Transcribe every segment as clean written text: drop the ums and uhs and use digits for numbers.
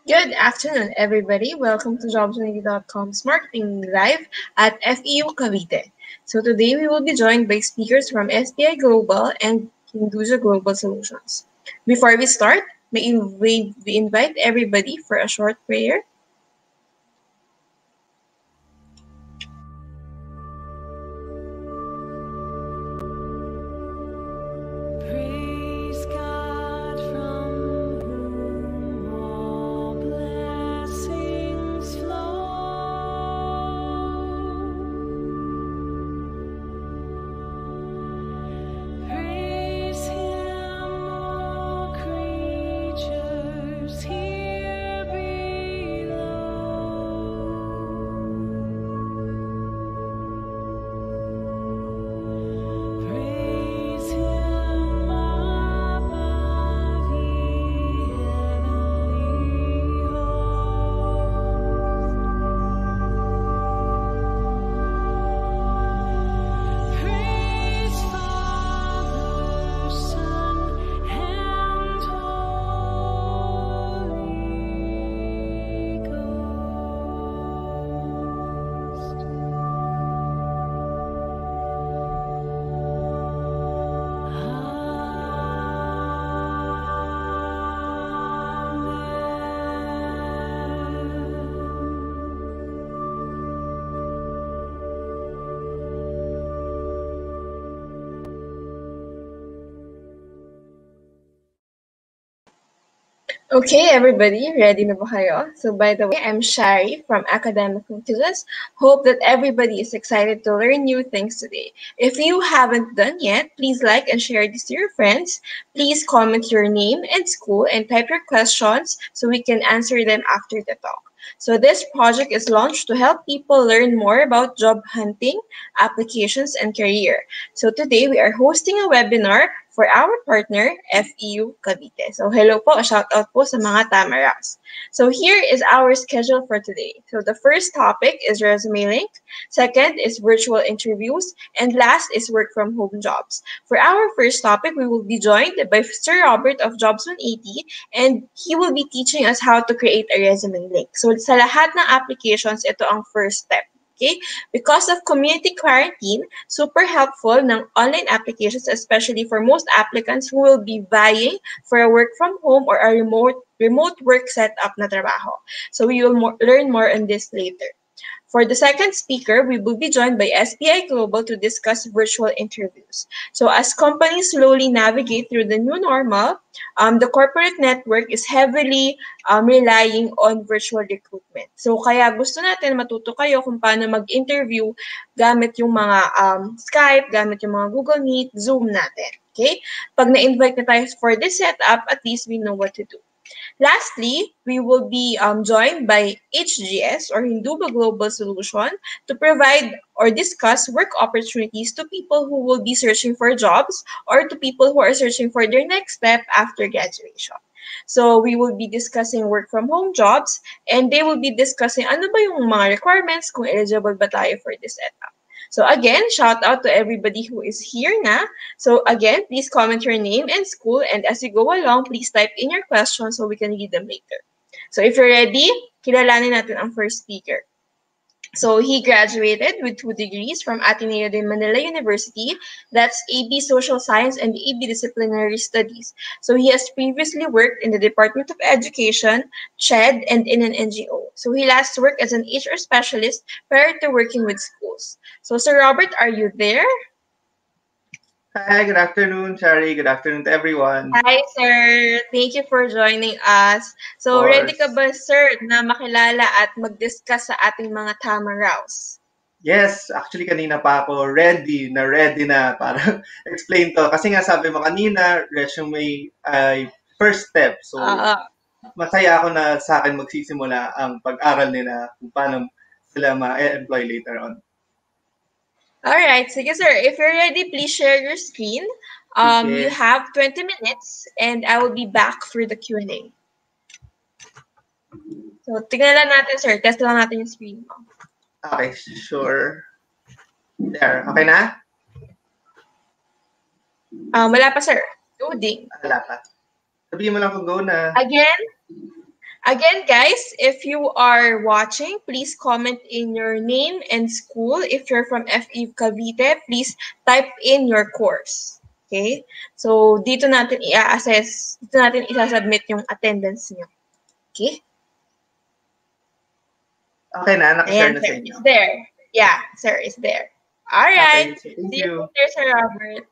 Good afternoon, everybody. Welcome to jobs20.com's Marketing Live at FEU Cavite. So today we will be joined by speakers from SBI Global and Hinduja Global Solutions. Before we start, may we invite everybody for a short prayer. Praise God from whom all blessings flow. Praise Him, all creatures here below. Praise Him above ye heavenly hosts. Praise Father, Son, and Holy Ghost. Okay, everybody, ready na ba kayo? So by the way, I'm Shari from Academic Intelligence. Hope that everybody is excited to learn new things today. If you haven't done yet, please like and share this to your friends. Please comment your name and school and type your questions so we can answer them after the talk. So this project is launched to help people learn more about job hunting, applications, and career. So today we are hosting a webinar for our partner, FEU Cavite. So hello po, shout out po sa mga Tamaraks. So here is our schedule for today. So the first topic is ResumeLink, second is virtual interviews, and last is work from home jobs. For our first topic, we will be joined by Sir Robert of Jobs 180, and he will be teaching us how to create a resume link. So sa lahat ng applications, ito ang first step. Okay? Because of community quarantine, super helpful ng online applications, especially for most applicants who will be vying for a work from home or a remote work setup na trabaho. So we will learn more on this later. For the second speaker, we will be joined by SBI Global to discuss virtual interviews. So as companies slowly navigate through the new normal, the corporate network is heavily relying on virtual recruitment. So kaya gusto natin matuto kayo kung paano mag-interview gamit yung mga Skype, gamit yung mga Google Meet, Zoom natin. Okay? Pag na-invite na tayo for this setup, at least we know what to do. Lastly, we will be joined by HGS or Hinduja Global Solution to provide or discuss work opportunities to people who will be searching for jobs or to people who are searching for their next step after graduation. So we will be discussing work from home jobs and they will be discussing ano ba yung mga requirements kung eligible ba tayo for this setup. So again, shout out to everybody who is here na. So again, please comment your name and school, and as you go along, please type in your questions so we can read them later. So if you're ready, kilalanin natin ang first speaker. So he graduated with 2 degrees from Ateneo de Manila University. That's AB Social Science and AB Disciplinary Studies. So he has previously worked in the Department of Education, CHED, and in an NGO. So he last worked as an HR specialist prior to working with schools. So Sir Robert, are you there? Hi, good afternoon, Shari. Good afternoon to everyone. Hi, sir. Thank you for joining us. So, ready ka ba, sir, na makilala at mag-discuss sa ating mga Tamaraws? Yes, actually kanina pa ako ready na para explain to. Kasi nga sabi mo kanina, resume ay first step. So, masaya ako na sa akin magsisimula ang pag-aral nila kung paano sila ma-employ later on. Alright, sige sir. If you're ready, please share your screen. You have 20 minutes and I will be back for the Q&A. So, tignan lang natin, sir. Test lang natin yung screen mo. Okay, sure. There, okay na? Wala pa, sir. Loading. Wala pa. Sabihin mo lang kung go na. Again? Again, guys, if you are watching, please comment in your name and school. If you're from FEU Cavite, please type in your course. Okay? So, dito natin i-assess, dito natin isasubmit yung attendance nyo. Okay? Okay na, nakashare Ayan, na sir. sa inyo. It's there. Yeah, sir, it's there. All right. Okay, so thank See you you. later, Sir Robert.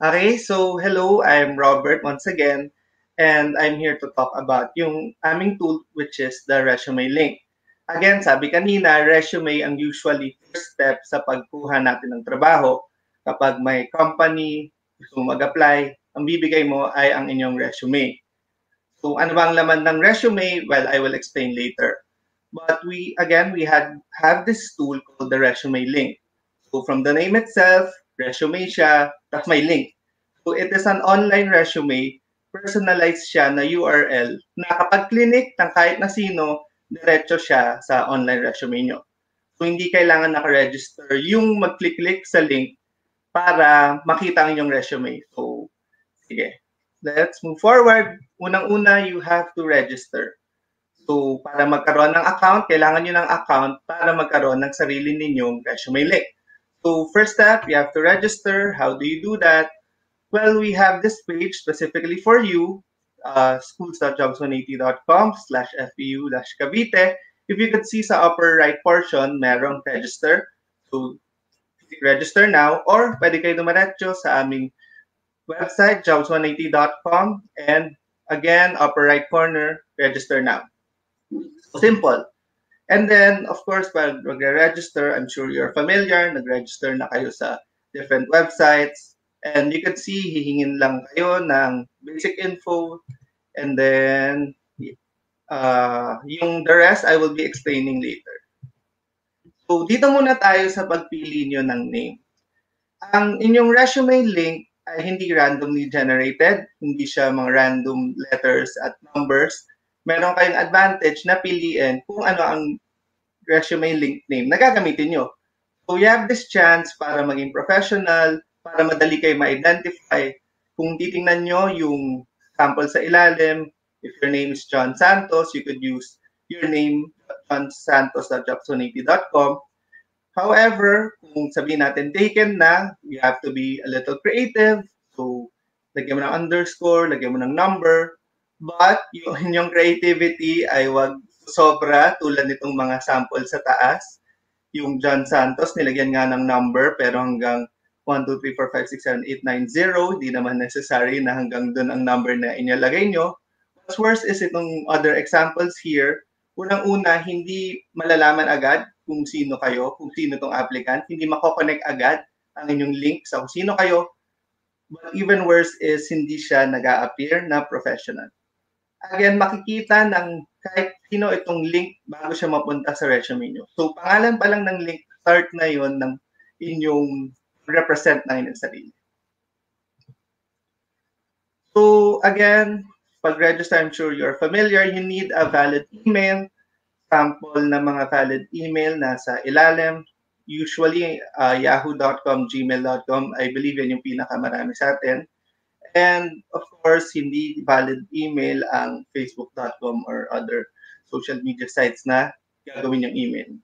Okay, so hello, I'm Robert once again, and I'm here to talk about yung aming tool, which is the ResumeLink. Again, sabi kanina, resume ang usually first step sa pagkuha natin ng trabaho. Kapag may company, gusto mo mag-apply, ang bibigay mo ay ang inyong resume. So ano ba ang laman ng resume? Well, I will explain later. But we have this tool called the ResumeLink. So from the name itself, resume siya, tapos may link. So it is an online resume, personalized siya na URL na kapag clinic ng kahit na sino, diretso siya sa online resume nyo. So hindi kailangan nakaregister yung mag-click-click sa link para makita ang inyong resume. So, sige. Let's move forward. Unang-una, you have to register. So, para magkaroon ng account, kailangan nyo ng account para magkaroon ng sarili ninyong resume link. So, first step, you have to register. How do you do that? Well, we have this page specifically for you, schools.jobs180.com/FEU-Cavite. If you could see sa upper right portion, merong register. So, click register now, or pwede kayo dumiretso sa aming website, jobs180.com, and again, upper right corner, register now. So, simple. And then, of course, pag mag-register, I'm sure you're familiar, nag-register na kayo sa different websites. And you can see, hihingin lang kayo ng basic info. And then, yung the rest, I will be explaining later. So, dito muna tayo sa pagpili nyo ng name. Ang inyong resume link ay hindi randomly generated, hindi siya mga random letters at numbers. Meron kayong advantage na piliin kung ano ang resume link name na gagamitin nyo. So you have this chance para maging professional, para madali kayo ma-identify. Kung titingnan nyo yung sample sa ilalim, if your name is John Santos, you could use your name, johnsantos.jobs180.com. However, kung sabihin natin taken na, you have to be a little creative. So, lagyan mo ng underscore, lagyan mo ng number. But, yung inyong creativity ay wag sobra tulad nitong mga sample sa taas. Yung John Santos, nilagyan nga ng number pero hanggang 1, 2, 3, 4, 5, 6, 7, 8, 9, 0. Di naman necessary na hanggang doon ang number na inyalagay nyo. What's worse is itong other examples here. Unang-una, hindi malalaman agad kung sino kayo, kung sino itong applicant. Hindi mako-connect agad ang inyong link sa kung sino kayo. But even worse is hindi siya nag-a-appear na professional. Again, makikita ng kahit sino itong link bago siya mapunta sa resume nyo. So, pangalan pa lang ng link, start na yon ng inyong represent na inyong sarili. So, again, pag-register, I'm sure you're familiar, you need a valid email, sample na mga valid email nasa ilalim. Usually, yahoo.com, gmail.com, I believe yan yung pinakamarami sa atin. And of course, hindi valid email ang facebook.com or other social media sites na gagawin yung email.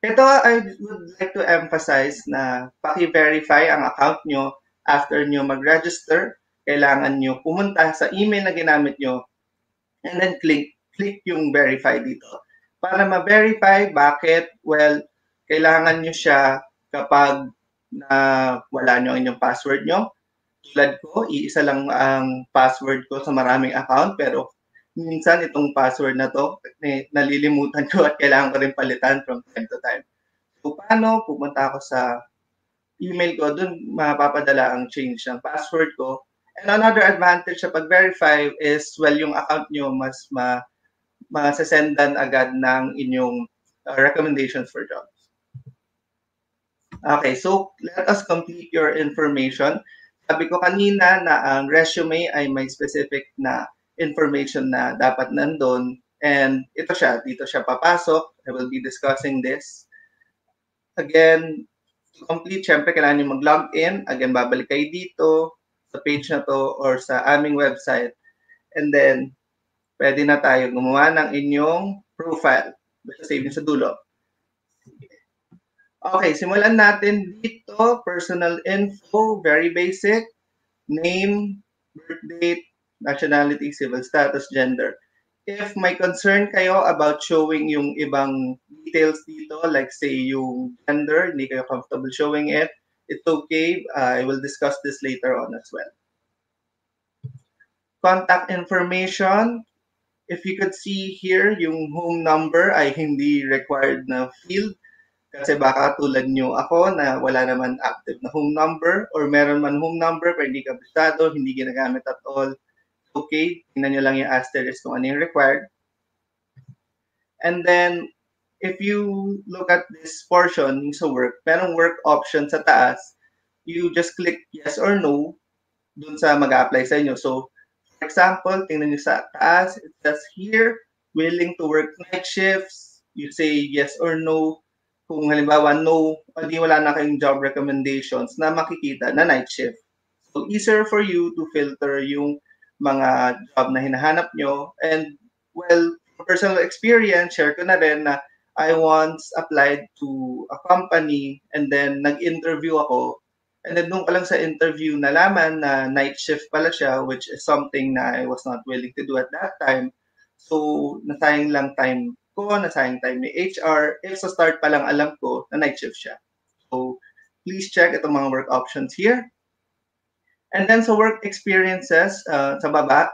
Ito, I would like to emphasize na paki-verify ang account nyo after nyo mag-register. Kailangan nyo pumunta sa email na ginamit nyo and then click yung verify dito. Para ma-verify, bakit? Well, kailangan nyo siya kapag na wala nyo ang inyong password nyo. Tulad ko, iisa lang ang password ko sa maraming account, pero minsan itong password na to, nalilimutan ko at kailangan ko rin palitan from time to time. So, paano? Pumunta ako sa email ko, dun mapapadala ang change ng password ko. And another advantage sa pag-verify is, well, yung account nyo mas masasendan agad ng inyong recommendations for jobs. Okay, so let us complete your information. Sabi ko kanina na ang resume ay may specific na information na dapat nandun. And ito siya, dito siya papasok. I will be discussing this. Again, to complete, syempre kailangan nyo mag-log in. Again, babalik kayo dito sa page na to or sa aming website. And then, pwede na tayo gumawa ng inyong profile. Basta save nyo sa dulo. Okay, simulan natin dito. Personal info, very basic. Name, birth date, nationality, civil status, gender. If may concern kayo about showing yung ibang details dito, like say yung gender, hindi kayo comfortable showing it, it's okay. I will discuss this later on as well. Contact information. If you could see here, yung home number ay hindi required na field. Kasi baka tulad nyo ako na wala naman active na home number or meron man home number pero hindi kabisado, hindi ginagamit at all. Okay, tingnan nyo lang yung asterisk kung ano yung required. And then, if you look at this portion yung sa work, merong work option sa taas. You just click yes or no dun sa mag-apply sa inyo. So, for example, tingnan nyo sa taas, it says here, willing to work night shifts. You say yes or no. Kung halimbawa no, di wala na kayong job recommendations na makikita na night shift. So, easier for you to filter yung mga job na hinahanap nyo. And, well, from personal experience, share ko na rin na I once applied to a company and then nag-interview ako. And then doon ka lang sa interview nalaman na night shift pala siya, which is something na I was not willing to do at that time. So, nasayang lang time ko, nasayang time ni HR. If sa start pa lang alam ko na night shift siya. So, please check itong mga work options here. And then sa work experiences, sa baba,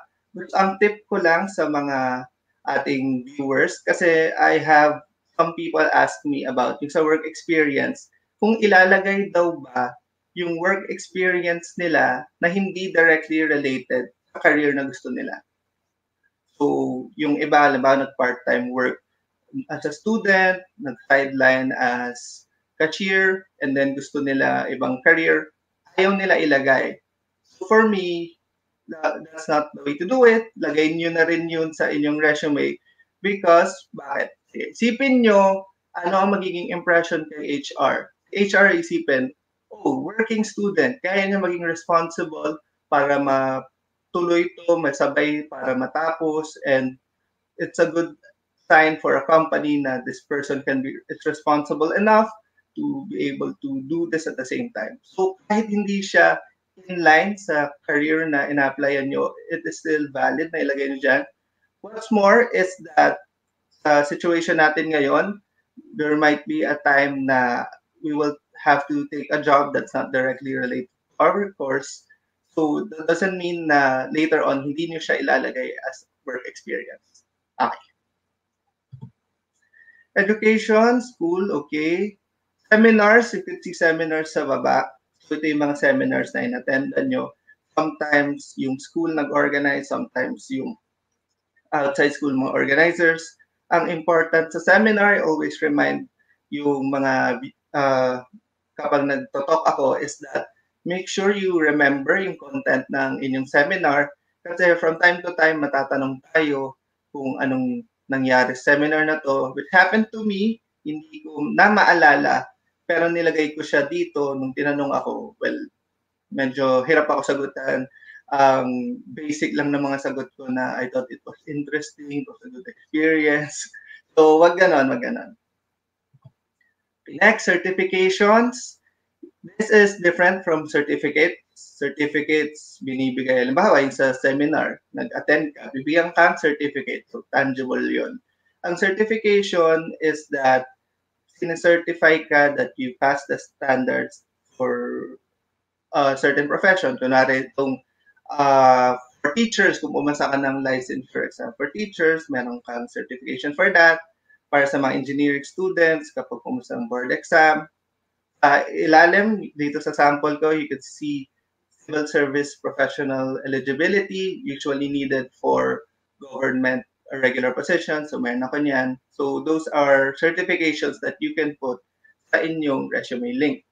ang tip ko lang sa mga ating viewers, kasi I have some people ask me about yung sa work experience, kung ilalagay daw ba yung work experience nila na hindi directly related sa career na gusto nila. So, yung iba, halimbawa, nag-part-time work as a student, nag-sideline as cashier, and then gusto nila ibang career, ayaw nila ilagay. So for me, that's not the way to do it. Lagay nyo na rin yun sa inyong resume because, bakit? Isipin nyo, ano ang magiging impression kay HR? HR isipin, oh, working student, kaya niya maging responsible para matuloy to, masabay para matapos, and it's a good sign for a company na this person it's responsible enough to be able to do this at the same time. So kahit hindi siya in line sa career na ina-applyan nyo, it is still valid na ilagay nyo dyan. What's more is that sa situation natin ngayon, there might be a time na we will have to take a job that's not directly related to our course. So that doesn't mean na later on, hindi nyo siya ilalagay as work experience. Okay. Education, school, okay. Seminars, you could see seminars sa baba. So ito yung mga seminars na in-attendan nyo. Sometimes yung school nag-organize, sometimes yung outside school mga organizers. Ang important sa seminar, I always remind yung mga kapag nagtotalk ako is that make sure you remember yung content ng inyong seminar kasi from time to time matatanong tayo kung anong nangyari sa seminar na to, which happened to me, hindi ko na maalala, pero nilagay ko siya dito nung tinanong ako. Well, medyo hirap ako sagutan. Basic lang ng mga sagot ko na I thought it was interesting, it was a good experience. So, wag ganon, wag ganon. Next, certifications. This is different from certificates. Certificates, binibigay. Halimbawa, yung sa seminar, nag-attend ka, bibigyan ka ng certificate. So, tangible yon. Ang certification is that sinacertify ka that you pass the standards for a certain profession. Kunwari, itong for teachers, kung pumasa ka ng licensure exam for teachers, meron kang certification for that. Para sa mga engineering students, kapag pumasa ng board exam, ilalim, dito sa sample ko, you could see civil service professional eligibility, usually needed for government regular positions. So, meron ako niyan. So, those are certifications that you can put sa inyong resume link.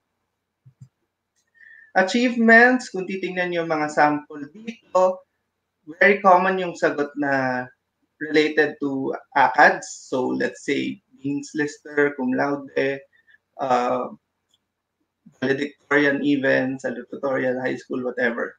Achievements, kung titingnan nyo mga sample dito, very common yung sagot na related to ACADS. So, let's say, Dean's Lister, cum laude, valedictorian even, salutatorian, high school, whatever.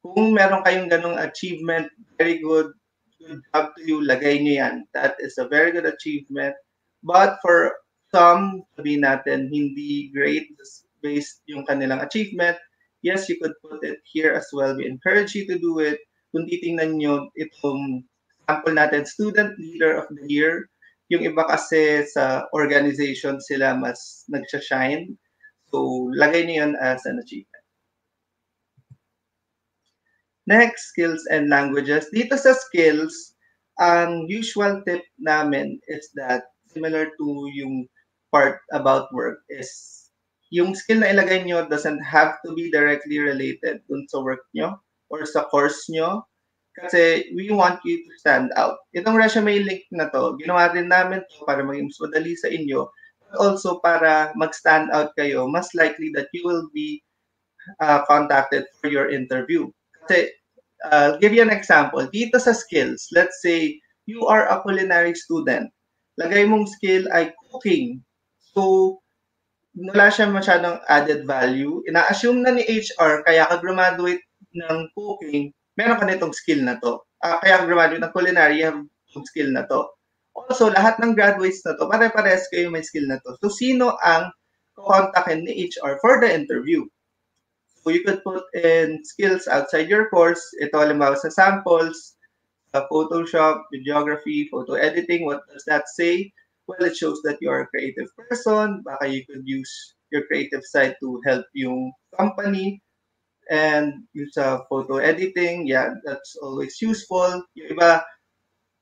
Kung meron kayong ganong achievement, very good. Good job to you. Lagay nyo yan. That is a very good achievement. But for some, sabihin natin, hindi great based yung kanilang achievement, yes, you could put it here as well. We encourage you to do it. Kung titingnan nyo itong sample natin, Student Leader of the Year, yung iba kasi sa organization sila mas nagsashine. So, lagay nyo yun as an achievement. Next, skills and languages. Dito sa skills, ang usual tip namin is that similar to yung part about work is yung skill na ilagay nyo doesn't have to be directly related dun sa work nyo or sa course nyo kasi we want you to stand out. Itong resume link na to, ginawa din namin to para maging mas madali sa inyo but also para mag-stand out kayo, mas likely that you will be contacted for your interview. Kasi, give you an example. Dito sa skills, let's say, you are a culinary student. Lagay mong skill ay cooking. So, wala siya masyadong added value. Ina-assume na ni HR, kaya ka graduate ng cooking, meron ka nitong skill na to. Kaya ka graduate ng culinary, you have itong skill na to. Also, lahat ng graduates na to, pare-pares kayo may skill na to. So, sino ang kontakin ni HR for the interview? So you could put in skills outside your course. Ito halimbawa sa samples, sa Photoshop, videography, photo editing. What does that say? Well, it shows that you are a creative person. Baka you could use your creative side to help yung company. And use photo editing. Yeah, that's always useful. Yung iba,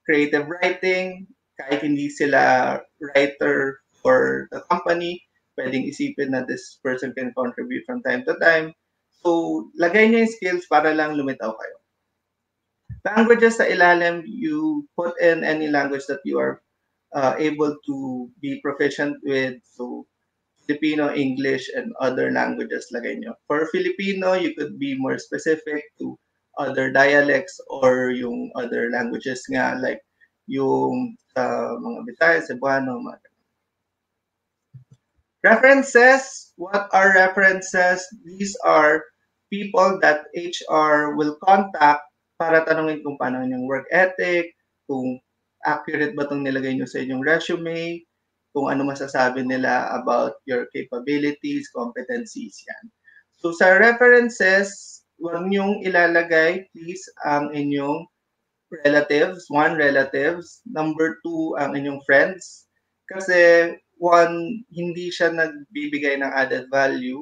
creative writing. Kahit hindi sila writer for the company, pwedeng isipin na this person can contribute from time to time. So, lagay niyo yung skills para lang lumitaw kayo. Languages sa ilalim, you put in any language that you are able to be proficient with. So, Filipino, English, and other languages lagay niyo. For Filipino, you could be more specific to other dialects or yung other languages nga like yung mga Bisaya, Cebuano, mga references. What are references? These are people that HR will contact para tanungin kung paano yung work ethic, kung accurate ba itong nilagay nyo sa inyong resume, kung ano masasabi nila about your capabilities, competencies, yan. So sa references, huwag nyong ilalagay, please, ang inyong relatives, one, relatives, number two, ang inyong friends, kasi one, hindi siya nagbibigay ng added value.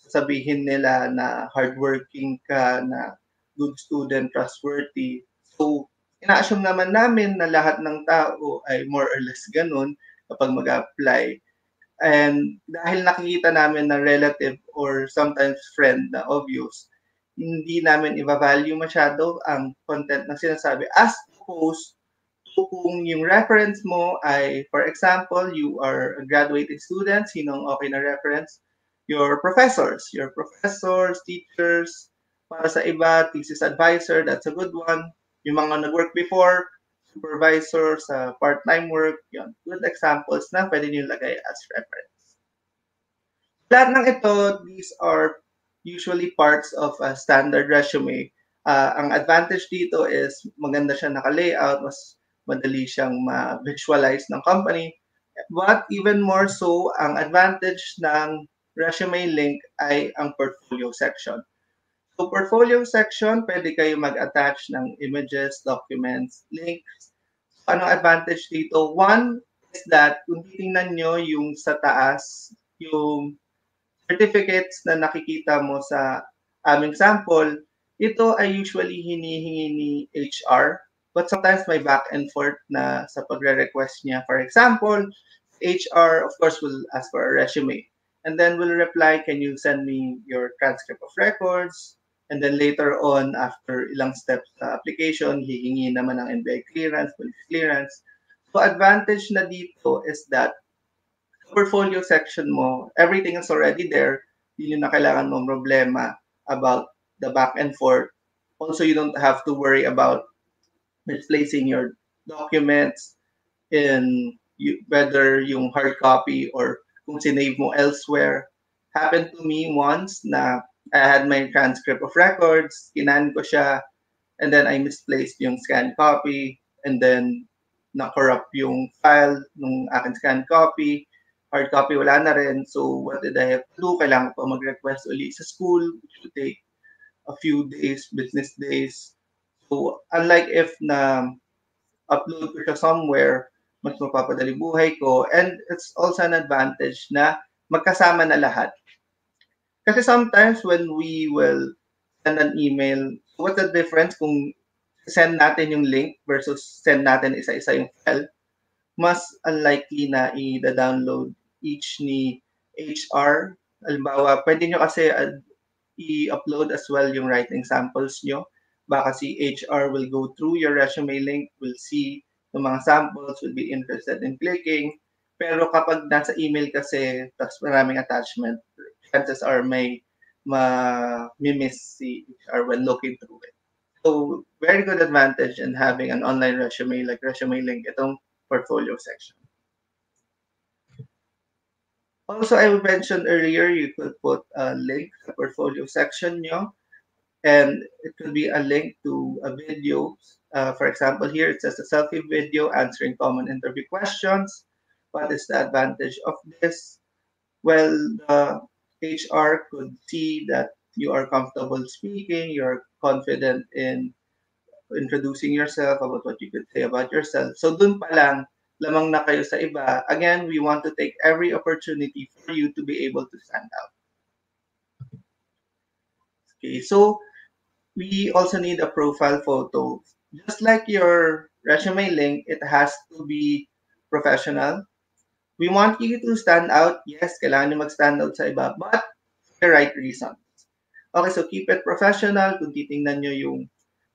Sabihin nila na hardworking ka, na good student, trustworthy. So, ina-assume naman namin na lahat ng tao ay more or less ganun kapag mag-apply. And dahil nakikita namin na relative or sometimes friend na obvious, hindi namin i-value masyado ang content na sinasabi as opposed kung yung reference mo ay, for example, you are a graduating student, sinong okay na reference? Your professors, teachers, para sa iba, thesis advisor, that's a good one. Yung mga nag-work before, supervisor sa part-time work, yun. Good examples na pwede nyo lagay as reference. Lahat ng ito, these are usually parts of a standard resume. Ang advantage dito is maganda siya naka-layout, mas madali siyang ma-visualize ng company. But even more so, ang advantage ng resume link ay ang portfolio section. So portfolio section, pwede kayo mag-attach ng images, documents, links. So, anong advantage dito? One is that kung titingnan nyo yung sa taas, yung certificates na nakikita mo sa aming sample, ito ay usually hinihingi ni HR. But sometimes may back and forth na sa pagre-request niya. For example, HR, of course, will ask for a resume. And then will reply, can you send me your transcript of records? And then later on, after ilang steps sa application, hihingi naman ng NBI clearance, police clearance. So advantage na dito is that portfolio section mo, everything is already there. Hindi na kailangan mong problema about the back and forth. Also, you don't have to worry about misplacing your documents in whether yung hard copy or kung sinave mo elsewhere. Happened to me once na I had my transcript of records, kinan ko siya, and then I misplaced yung scanned copy, and then na-corrupt yung file nung aking scanned copy. Hard copy wala na rin. So what did I have to do? Kailangan ko pa mag-request uli sa school, which would take a few days, business days. So unlike if na upload ko siya somewhere, mas mapapadali buhay ko. And it's also an advantage na magkasama na lahat. Kasi sometimes when we will send an email, what's the difference kung send natin yung link versus send natin isa-isa yung file? Mas unlikely na i-download each ni HR. Halimbawa, pwede nyo kasi i-upload as well yung writing samples nyo. Baka si HR will go through your resume link, will see yung mga samples, will be interested in clicking. Pero kapag nasa email kasi, tapos maraming attachment, chances are may ma-miss si HR when looking through it. So, very good advantage in having an online resume like ResumeLink, itong portfolio section. Also, I mentioned earlier, you could put a link sa portfolio section nyo, and it could be a link to a video. For example, here it says a selfie video answering common interview questions. What is the advantage of this? Well, the HR could see that you are comfortable speaking, you're confident in introducing yourself, about what you could say about yourself. So dun pa lang, lamang na kayo sa iba. Again, we want to take every opportunity for you to be able to stand out. Okay, so we also need a profile photo. Just like your resume link, it has to be professional. We want you to stand out. Yes, kailangan nyo mag-stand out sa iba, but for the right reasons. Okay, so keep it professional. Kung titingnan nyo yung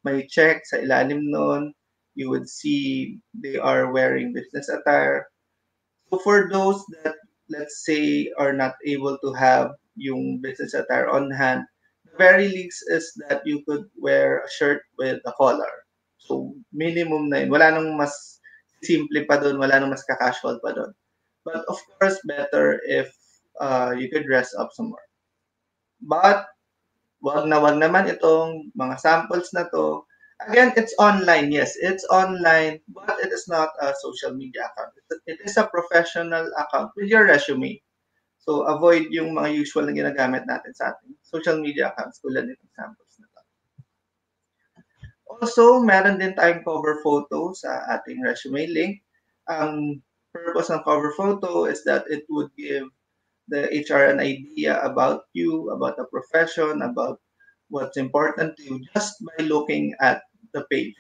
may check sa ilalim nun, you would see they are wearing business attire. So for those that, let's say, are not able to have yung business attire on hand, the very least is that you could wear a shirt with a collar. So minimum na yun. Wala nang mas simple pa doon, wala nang mas ka-casual pa doon. But of course, better if you could dress up some more. But wag naman itong mga samples na to. Again, it's online. Yes, it's online, but it is not a social media account. It is a professional account with your resume. So avoid yung mga usual na ginagamit natin sa ating social media accounts tulad nitong samples na to. Also, meron din tayong cover photo sa ating resume link. Ang purpose ng cover photo is that it would give the HR an idea about you, about the profession, about what's important to you just by looking at the page.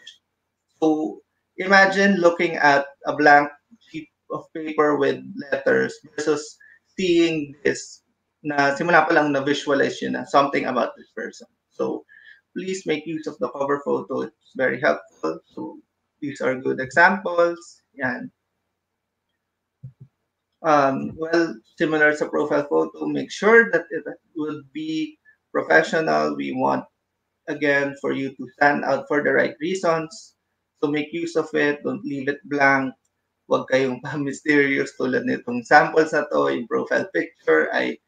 So imagine looking at a blank sheet of paper with letters versus seeing this na simula pa lang na visualize yun na something about this person. So please make use of the cover photo. It's very helpful. So these are good examples. Yan. Well, similar sa profile photo, make sure that it will be professional. We want, again, for you to stand out for the right reasons. So make use of it. Don't leave it blank. Huwag kayong pa-mysterious tulad nitong samples na to. Yung profile picture ay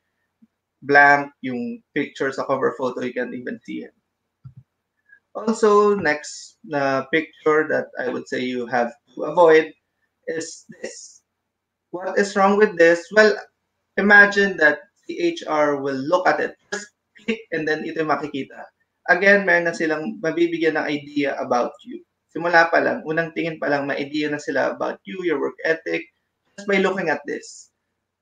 blank. Yung picture sa cover photo, you can't even see it. Also, next na picture that I would say you have to avoid is this. What is wrong with this? Well, imagine that the HR will look at it. Just click and then ito yung makikita. Again, meron na silang mabibigyan ng idea about you. Simula pa lang, unang tingin pa lang, may idea na sila about you, your work ethic, just by looking at this.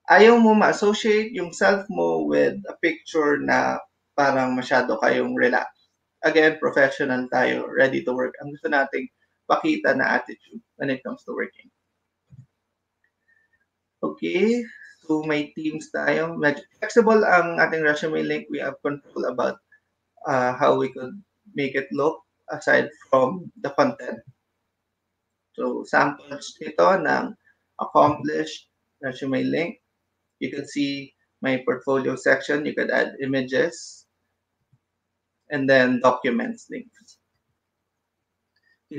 Ayaw mo ma-associate yung self mo with a picture na parang masyado kayong relax. Again, professional tayo, ready to work. Ang gusto nating pakita na attitude when it comes to working. Okay, so may teams tayo. Medyo flexible ang ating resume link. We have control about how we could make it look aside from the content. So samples ito ng accomplished resume link. You can see my portfolio section. You could add images and then documents links.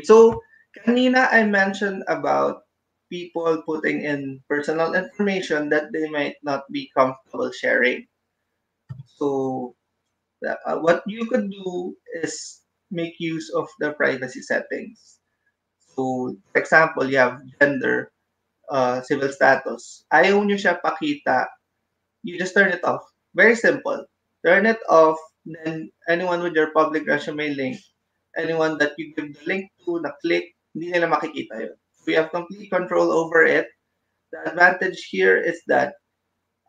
So kanina I mentioned about people putting in personal information that they might not be comfortable sharing. So What you could do is make use of the privacy settings. So, for example, you have gender, civil status. Ayaw nyo siya pakita, you just turn it off. Very simple. Turn it off, then anyone with your public resume link, anyone that you give the link to, na-click, hindi nila makikita yun. We have complete control over it. The advantage here is that,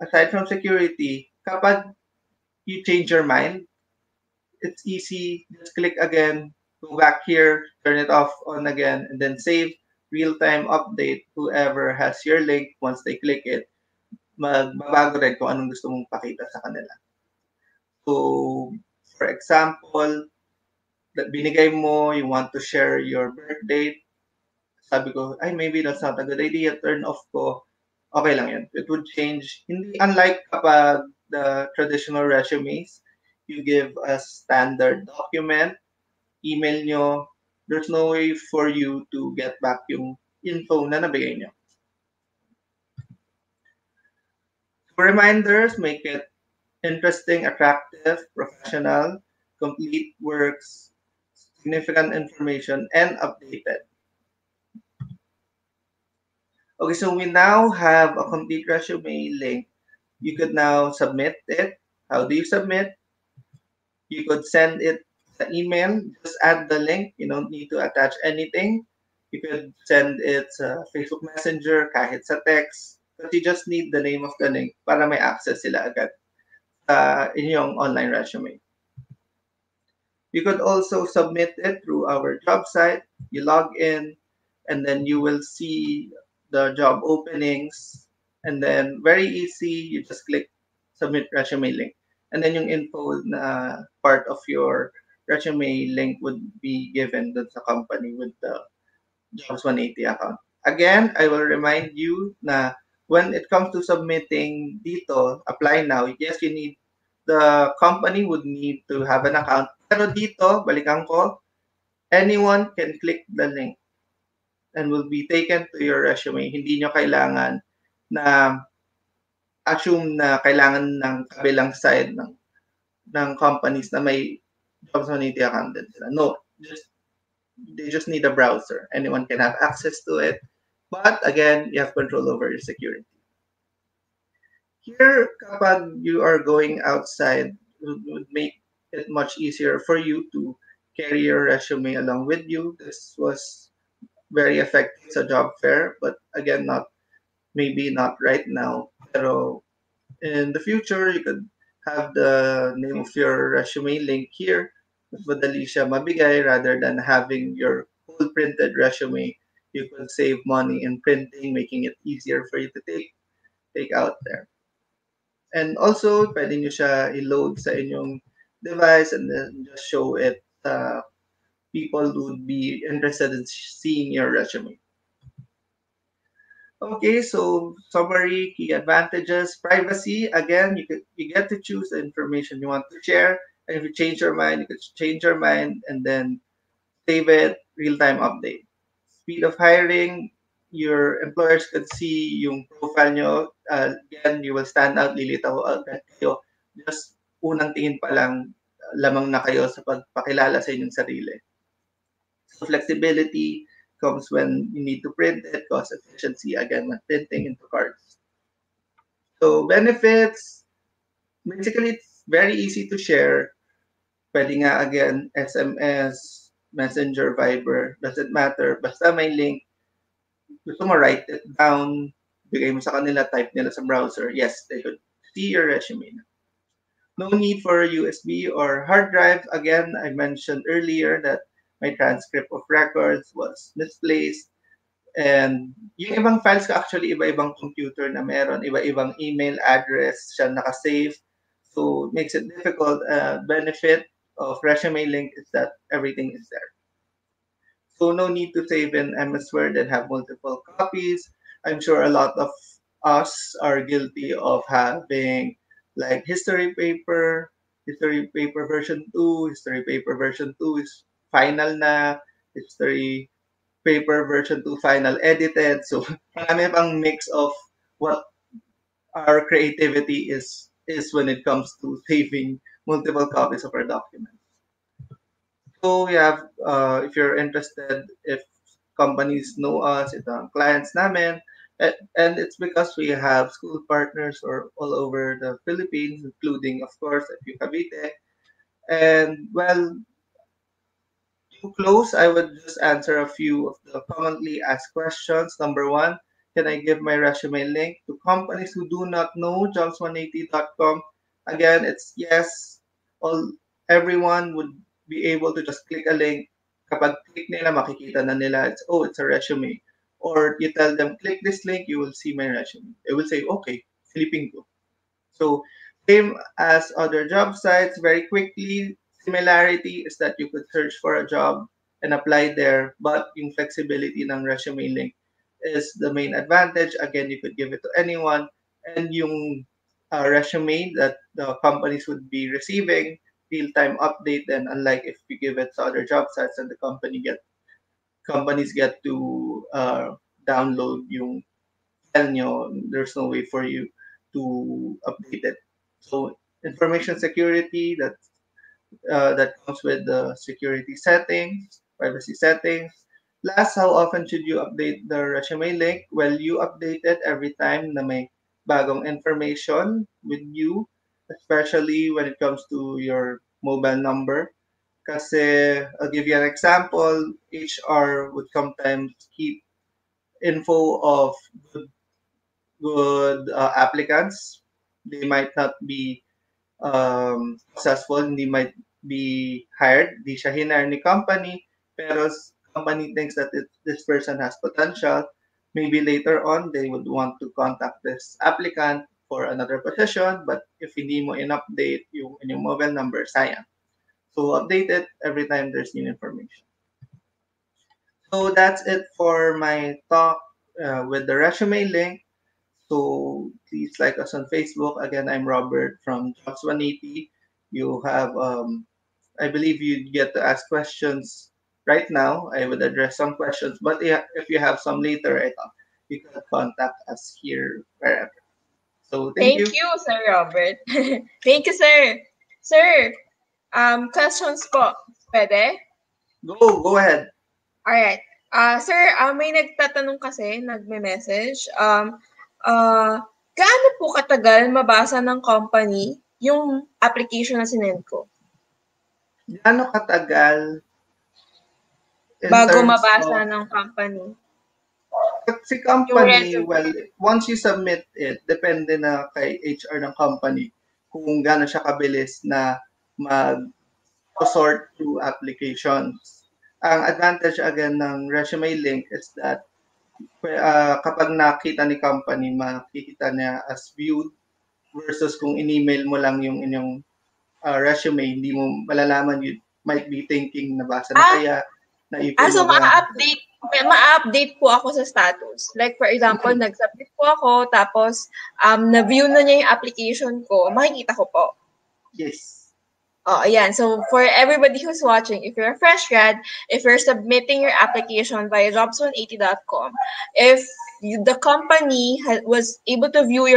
aside from security, kapag you change your mind, it's easy. Just click again, go back here, turn it off on again, and then save real-time update. Whoever has your link, once they click it, magbabago rin kung anong gusto mong pakita sa kanila. So, for example, that binigay mo, you want to share your birth date, sabi ko, ay, maybe that's not a good idea, turn off ko, okay lang yun. It would change. Hindi, unlike kapag the traditional resumes, you give a standard document, email nyo, there's no way for you to get back yung info na nabigay nyo. For reminders, make it interesting, attractive, professional, complete works, significant information, and updated. Okay, so we now have a complete resume link. You could now submit it. How do you submit? You could send it the email, just add the link. You don't need to attach anything. You could send it sa Facebook Messenger, kahit sa text. But you just need the name of the link para may access sila agad sa inyong online resume. You could also submit it through our job site. You log in, and then you will see the job openings. And then very easy, you just click submit resume link. And then yung info na part of your resume link would be given dun sa company with the Jobs 180 account. Again, I will remind you na when it comes to submitting dito, apply now, yes, you need, the company would need to have an account. Pero dito, balikan ko, anyone can click the link and will be taken to your resume. Hindi nyo kailangan na assume na kailangan ng kabilang side ng companies na may Jobs 180 account din sila. No, they just need a browser. Anyone can have access to it. But again, you have control over your security. Here, kapag you are going outside, it would make it much easier for you to carry your resume along with you. This was very effective sa job fair, but again, maybe not right now. Pero in the future, you could have the name of your resume link here. Mas madali siya mabigay rather than having your whole printed resume. You could save money in printing, making it easier for you to take out there. And also, pwede nyo siya i-load sa inyong device and then just show it sa people who would be interested in seeing your resume. Okay, so summary, key advantages, privacy. Again, you get to choose the information you want to share. And if you change your mind, you can change your mind and then save it, real-time update. Speed of hiring, your employers could see yung profile nyo. Again, you will stand out, lilitaw agad kayo. Just unang tingin pa lang, lamang na kayo sa pagpakilala sa inyong sarili. So flexibility comes when you need to print it, cost efficiency, again, when printing into cards. So benefits, basically, it's very easy to share. Pwede nga, again, SMS, Messenger, Viber, doesn't matter. Basta may link, gusto mo write it down, bigay mo sa kanila, type nila sa browser, yes, they could see your resume. No need for a USB or hard drive. Again, I mentioned earlier that my transcript of records was misplaced. And yung ibang files ko actually iba-ibang computer na meron, iba-ibang email address siya nakasave. So it makes it difficult. Benefit of Resume Link is that everything is there. So no need to save in MS Word and have multiple copies. I'm sure a lot of us are guilty of having like history paper version 2, history paper version 2 is final na, history paper version 2 final edited. So marami pang mix of what our creativity is when it comes to saving multiple copies of our documents. So we have, if you're interested, if companies know us, ito ang clients namin, and it's because we have school partners or all over the Philippines, including, of course, FEU Cavite. And well, to close, I would just answer a few of the commonly asked questions. Number one, can I give my resume link to companies who do not know jobs180.com? Again, it's yes. All everyone would be able to just click a link. Kapag click nila, makikita na nila, it's a resume. Or you tell them, click this link, you will see my resume. They will say, okay, Philippine ko. So same as other job sites, very quickly, similarity is that you could search for a job and apply there, but yung flexibility ng resume link is the main advantage. Again, you could give it to anyone, and yung resume that the companies would be receiving real-time update, then unlike if you give it to other job sites and the companies get to download yung file nyo, there's no way for you to update it. So information security that comes with the security settings, privacy settings. Last, how often should you update the resume link? Well, you update it every time na may bagong information with you, especially when it comes to your mobile number. Kasi, I'll give you an example, HR would sometimes keep info of good applicants. They might not be successful, hindi might be hired, di siya hinire ni company, pero company thinks that this person has potential. Maybe later on, they would want to contact this applicant for another position, but if hindi mo in-update yung mobile number, sayang. So update it every time there's new information. So that's it for my talk with the resume link. So please like us on Facebook. Again, I'm Robert from Jobs 180. You have, I believe you get to ask questions right now. I would address some questions, but if you have some later, you can contact us here wherever. So thank Thank you. you, Sir Robert. Thank you, sir. Sir, questions po. Pwede? Go ahead. Alright. Sir, may nagtatanong kasi, nagme-message. Gaano po katagal mabasa ng company yung application na sinend ko? Gaano katagal in Bago terms mabasa of ng company? si Yung company, resume. well, once you submit it, depende na kay HR ng company kung gaano siya kabilis na mag-sort through applications. Ang advantage again ng resume link is that kapag nakita ni company, makikita niya as viewed versus kung in-email mo lang yung inyong resume, hindi mo malalaman, you might be thinking nabasa na kaya, na-email So mo ba. ma-update po ako sa status. Like for example, nag-submit po ako, tapos na-view na niya yung application ko, makikita ko po. Yes. Oh, ayan. So for everybody who's watching, if you're a fresh grad, if you're submitting your application via jobs180.com, if the company was able to view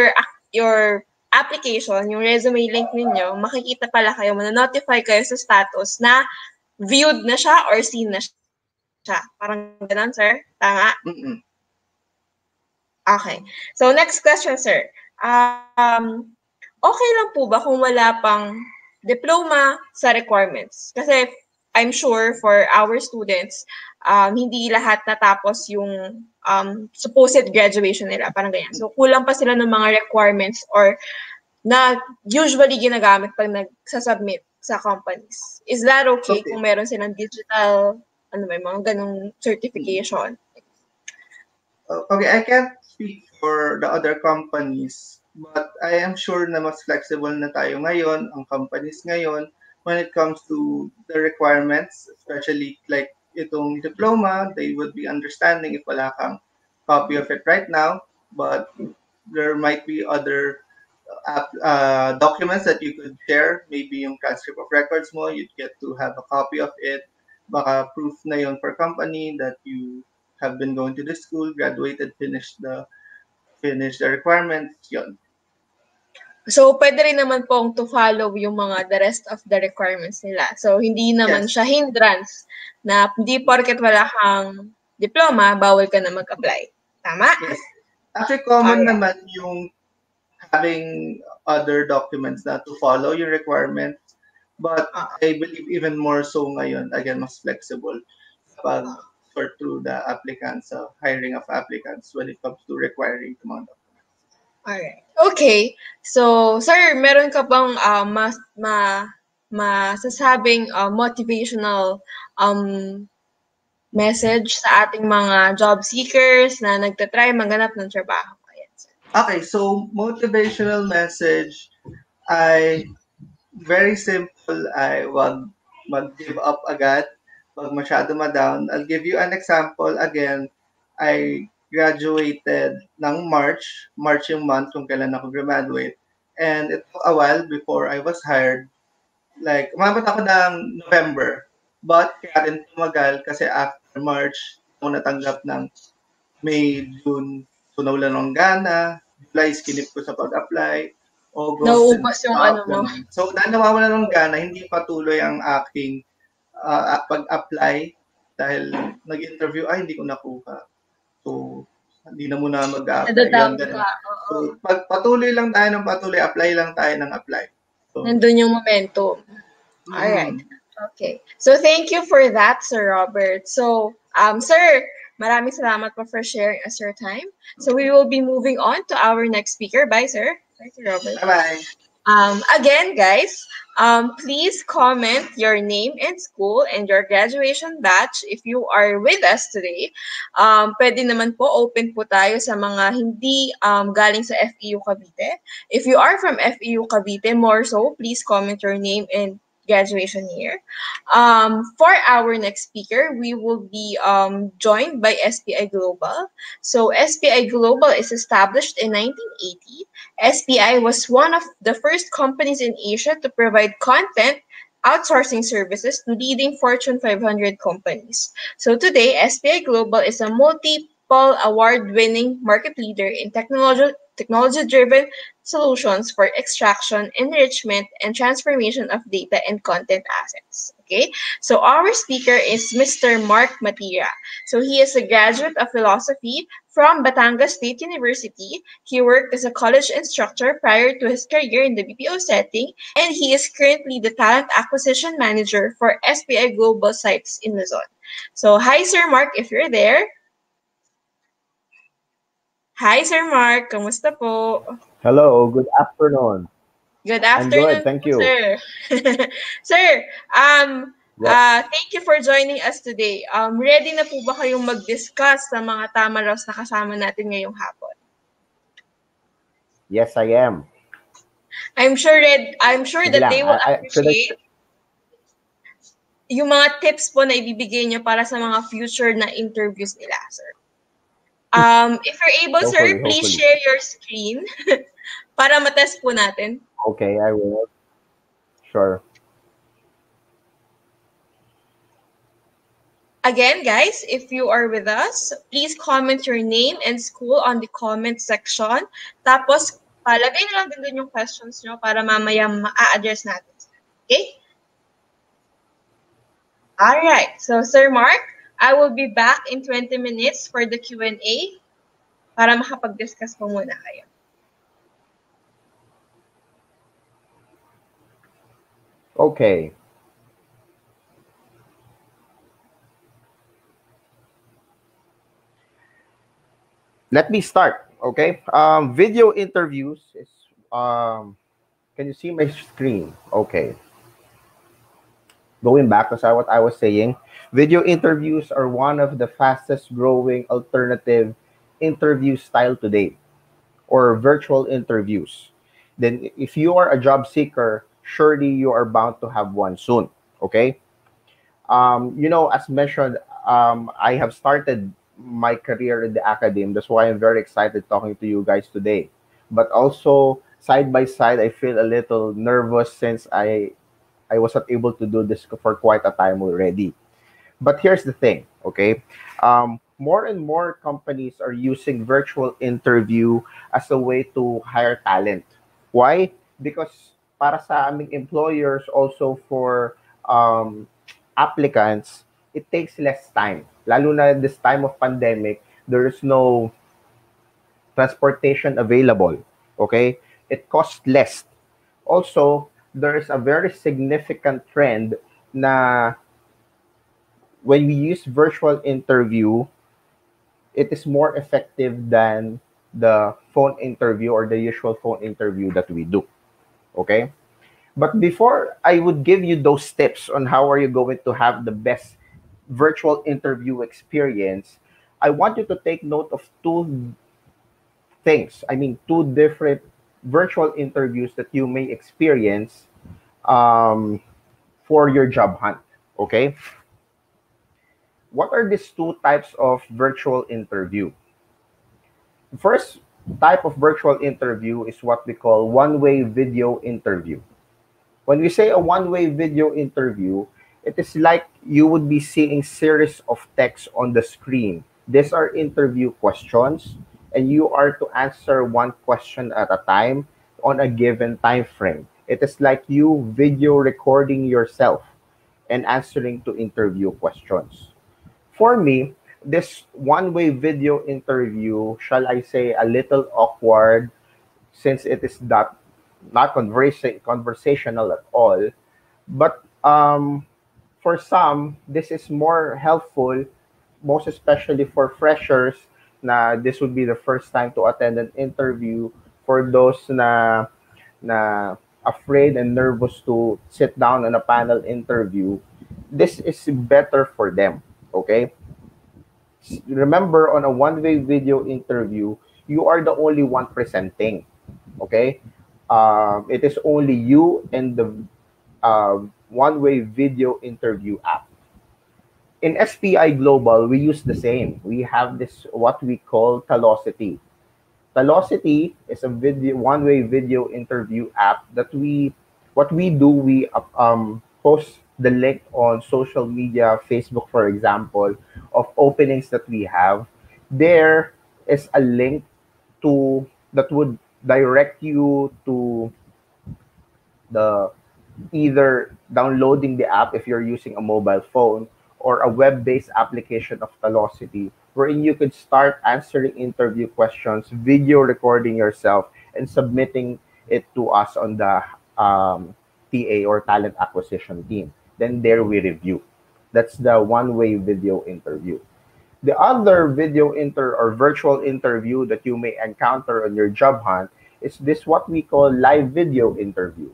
your application, yung resume link ninyo, makikita pala kayo, notify kayo sa status na viewed na siya or seen na siya. Parang ganun, sir? Tama? Mm-mm. Okay. So next question, sir. Okay lang po ba kung wala pang diploma sa requirements? Kasi I'm sure for our students, hindi lahat natapos yung supposed graduation nila, parang ganyan. So kulang pa sila ng mga requirements or na usually ginagamit pag nagsasubmit sa companies. Is that okay kung meron silang digital, may mga ganong certification? Okay, I can't speak for the other companies, but I am sure na mas flexible na tayo ngayon, ang companies ngayon, when it comes to the requirements, especially like itong diploma, they would be understanding if wala kang copy of it right now, but there might be other documents that you could share, maybe yung transcript of records mo, you'd get to have a copy of it, baka proof na yun for company that you have been going to the school, graduated, finished the requirements, yun. So, pwede rin naman pong to follow yung mga the rest of the requirements nila. So, hindi naman Yes, siya hindrance na hindi porket wala kang diploma, bawal ka na mag-apply. Tama? yes. Actually, common Alright. naman yung having other documents na to follow your requirements. But Ah, I believe even more so ngayon, again, mas flexible pag ah. sort through the applicants, hiring of applicants when it comes to requiring the mga documents. Alright. Okay. So, sir, meron ka bang masasabing motivational um, message sa ating mga job seekers na nagtatry maghanap ng trabaho? Ayan, sir. Okay, so motivational message ay very simple ay wag mag-give up agad, wag masyado ma-down. I'll give you an example again. I graduated ng March, March yung month kung kailan ako graduate. And it took a while before I was hired. Like, umabot ako ng November. But kaya rin tumagal kasi after March, ako natanggap ng May, June, so nawalan ng gana. July, skinip ko sa pag-apply. August, Nauubos yung ano sinstop, mo. ganun. So, dahil nawawalan ng gana, hindi patuloy ang aking pag-apply dahil nag-interview, ay, hindi ko nakuha. So, hindi na muna mag-apply. Nadadown Yun, ganun. ka. Oo. So, pag patuloy lang tayo ng patuloy, apply lang tayo ng apply. So, Nandun yung momentum. Alright. mm, Okay. So, thank you for that, Sir Robert. So, sir, maraming salamat po for sharing us your time. So, we will be moving on to our next speaker. Bye, sir. Bye, Sir Robert. bye-bye. Again, guys, please comment your name and school and your graduation batch if you are with us today. Pwede naman po, open po tayo sa mga hindi galing sa FEU Cavite. If you are from FEU Cavite, more so, please comment your name and graduation year. For our next speaker, we will be joined by SPI Global. So SPI Global is established in 1980. SPI was one of the first companies in Asia to provide content outsourcing services to leading Fortune 500 companies. So today, SPI Global is a multiple award-winning market leader in technology-driven solutions for extraction, enrichment, and transformation of data and content assets. Okay, so our speaker is Mr. Mark Matira. So he is a graduate of philosophy from Batangas State University. He worked as a college instructor prior to his career in the BPO setting, and he is currently the talent acquisition manager for SPI Global Sites in Luzon. So, hi, Sir Mark, if you're there. Hi, Sir Mark. Kamusta po? Hello, good afternoon. Good I'm good, afternoon thank po, you. sir. Sir, Yep. thank you for joining us today. Ready na po ba kayong mag-discuss sa mga tamaros na kasama natin ngayong hapon? Yes, I am. I'm sure Sige that lang. they will Should I, appreciate yung mga tips po na ibibigay niyo para sa mga future na interviews nila, sir. If you're able, sir, please hopefully. share your screen para matest po natin. Okay, I will. Sure. Again, guys, if you are with us, please comment your name and school on the comment section. Tapos, palagay na lang din dun yung questions nyo para mamaya ma-address natin. Okay? Alright. So, Sir Mark, I will be back in 20 minutes for the Q&A para makapag-discuss po muna kayo. Okay. Let me start, okay? Video interviews is, can you see my screen? Okay. Going back to what I was saying, video interviews are one of the fastest growing alternative interview style today, or virtual interviews. Then if you are a job seeker, surely you are bound to have one soon, okay? As mentioned, I have started my career in the academy. That's why I'm very excited talking to you guys today. But also, side by side, I feel a little nervous since I was not able to do this for quite a time already. But here's the thing, okay? More and more companies are using virtual interview as a way to hire talent. Why? because para sa aming employers, also for um, applicants, it takes less time. Lalo na this time of pandemic, there is no transportation available. Okay? It costs less. Also, there is a very significant trend na when we use virtual interview, it is more effective than the phone interview or the usual phone interview that we do. Okay? But before I would give you those tips on how are you going to have the best virtual interview experience, I want you to take note of two things. I mean, two different virtual interviews that you may experience um, for your job hunt. Okay? What are these two types of virtual interview? The first type of virtual interview is what we call one-way video interview. When we say a one-way video interview, it is like you would be seeing series of text on the screen. These are interview questions, and you are to answer one question at a time on a given time frame. It is like you video recording yourself and answering to interview questions. For me, this one-way video interview, shall I say, a little awkward since it is not conversational at all. But for some, this is more helpful, most especially for freshers. Na this would be the first time to attend an interview. For those na afraid and nervous to sit down on a panel interview, this is better for them. Okay. Remember, on a one-way video interview, you are the only one presenting. Okay, it is only you and the one-way video interview app. In SPI Global, we use the same. We have this what we call Talosity. Talosity is a video one-way video interview app that we what we do we post the link on social media, Facebook for example, of openings that we have. There is a link to that would direct you to the either downloading the app if you're using a mobile phone or a web-based application of Velocity wherein you could start answering interview questions, video recording yourself, and submitting it to us on the TA or talent acquisition team. Then there we review. That's the one-way video interview. The other video or virtual interview that you may encounter on your job hunt is this what we call live video interview.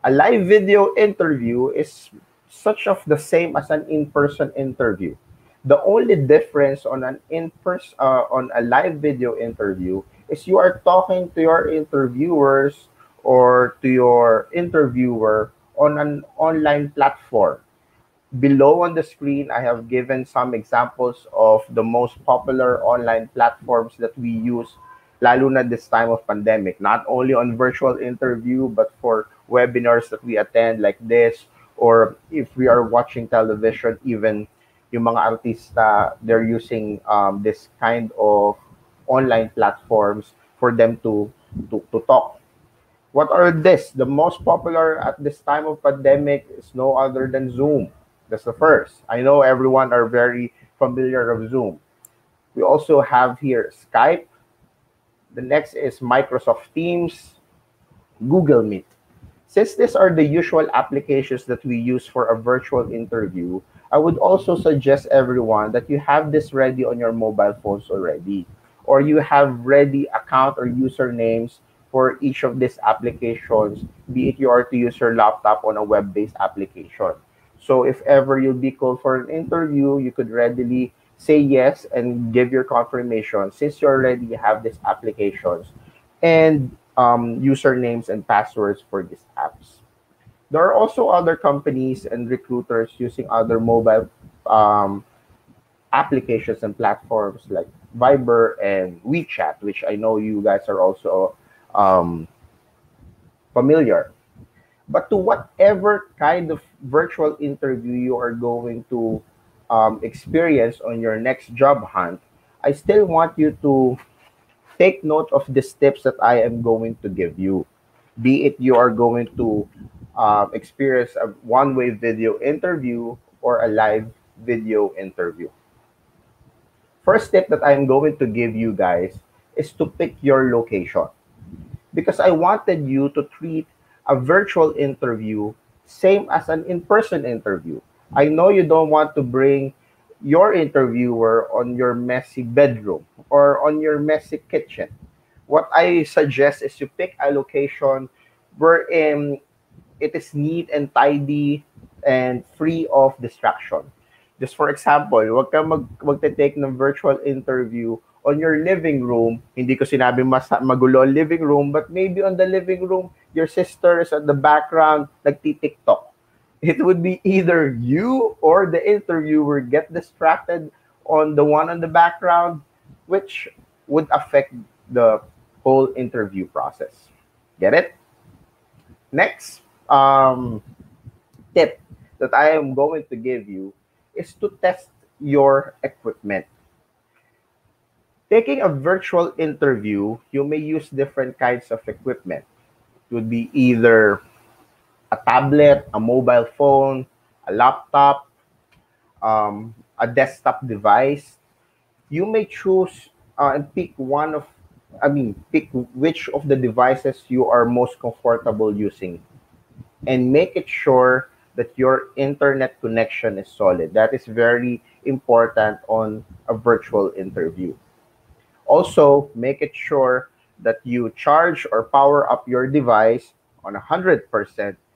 A live video interview is such of the same as an in-person interview. The only difference on an in-person on a live video interview is you are talking to your interviewers or to your interviewer on an online platform. Below on the screen, I have given some examples of the most popular online platforms that we use, lalo na this time of pandemic, not only on virtual interview, but for webinars that we attend like this, or if we are watching television, even yung mga artista, they're using this kind of online platforms for them to talk. What are this? The most popular at this time of pandemic is no other than Zoom. That's the first. I know everyone are very familiar of Zoom. We also have here Skype. The next is Microsoft Teams, Google Meet. Since these are the usual applications that we use for a virtual interview, I would also suggest everyone that you have this ready on your mobile phones already, or you have ready account or usernames for each of these applications, be it you are to use your laptop on a web-based application. So if ever you'll be called for an interview, you could readily say yes and give your confirmation since you already have these applications and usernames and passwords for these apps. There are also other companies and recruiters using other mobile applications and platforms like Viber and WeChat, which I know you guys are also um, familiar. But to whatever kind of virtual interview you are going to experience on your next job hunt, I still want you to take note of the steps that I am going to give you. Be it you are going to experience a one-way video interview or a live video interview. First tip that I'm going to give you guys is to pick your location, because I wanted you to treat a virtual interview same as an in-person interview. I know you don't want to bring your interviewer on your messy bedroom or on your messy kitchen. What I suggest is you pick a location wherein it is neat and tidy and free of distraction. Just for example, magte-take ng virtual interview on your living room. Hindi ko sinabi magulo ang living room, but maybe on the living room, your sister is at the background, nagti-TikTok. It would be either you or the interviewer get distracted on the one on the background, which would affect the whole interview process. Get it? Next tip that I am going to give you is to test your equipment. Taking a virtual interview, you may use different kinds of equipment. It would be either a tablet, a mobile phone, a laptop, a desktop device. You may choose and pick pick which of the devices you are most comfortable using, and make it sure that your internet connection is solid. That is very important on a virtual interview. Also, make it sure that you charge or power up your device on 100%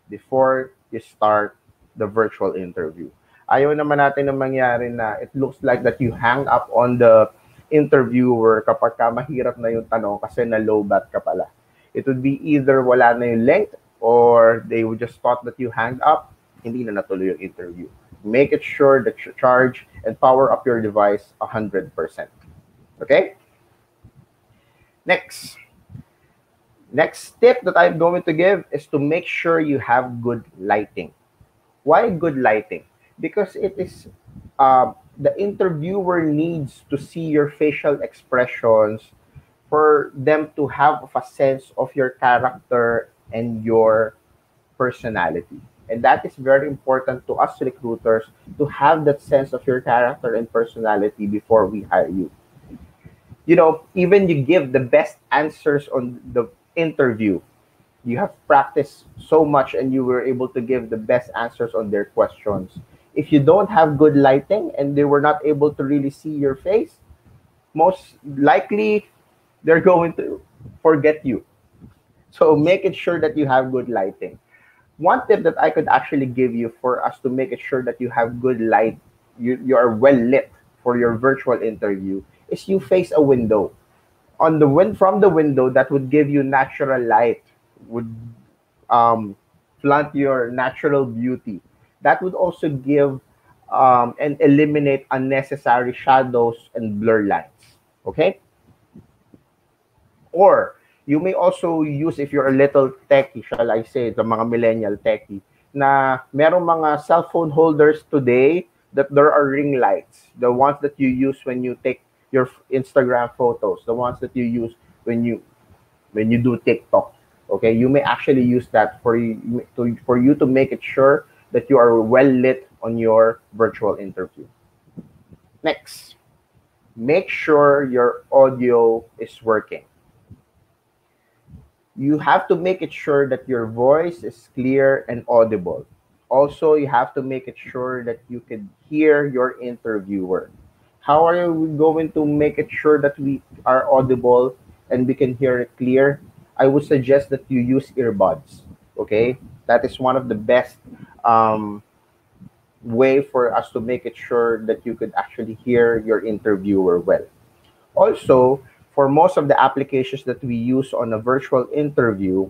before you start the virtual interview. Ayaw naman natin na mangyari na it looks like that you hang up on the interviewer kapag ka mahirap na yung tanong kasi na low bat ka pala. It would be either wala na yung length or they would just thought that you hang up, hindi na natuloy yung interview. Make it sure that you charge and power up your device 100%. Okay? Next tip that I'm going to give is to make sure you have good lighting. Why good lighting? Because it is the interviewer needs to see your facial expressions for them to have a sense of your character and your personality. And that is very important to us recruiters, to have that sense of your character and personality before we hire you. Even you give the best answers on the interview. You have practiced so much and you were able to give the best answers on their questions. If you don't have good lighting and they were not able to really see your face, most likely they're going to forget you. So make it sure that you have good lighting. One tip that I could actually give you for us to make it sure that you have good light, you are well lit for your virtual interview, is you face a window. On the from the window, that would give you natural light, would flaunt your natural beauty. That would also give and eliminate unnecessary shadows and blur lines. Okay? Or you may also use, if you're a little techie, shall I say, the mga millennial techie, na merong mga cell phone holders today that there are ring lights, the ones that you use when you take your Instagram photos, the ones that you use when you do TikTok. Okay, you may actually use that for you to make it sure that you are well lit on your virtual interview. Next, make sure your audio is working. You have to make it sure that your voice is clear and audible. Also, you have to make it sure that you can hear your interviewer. How are we going to make it sure that we are audible and we can hear it clear? I would suggest that you use earbuds. Okay, that is one of the best way for us to make it sure that you could actually hear your interviewer well. Also, for most of the applications that we use on a virtual interview,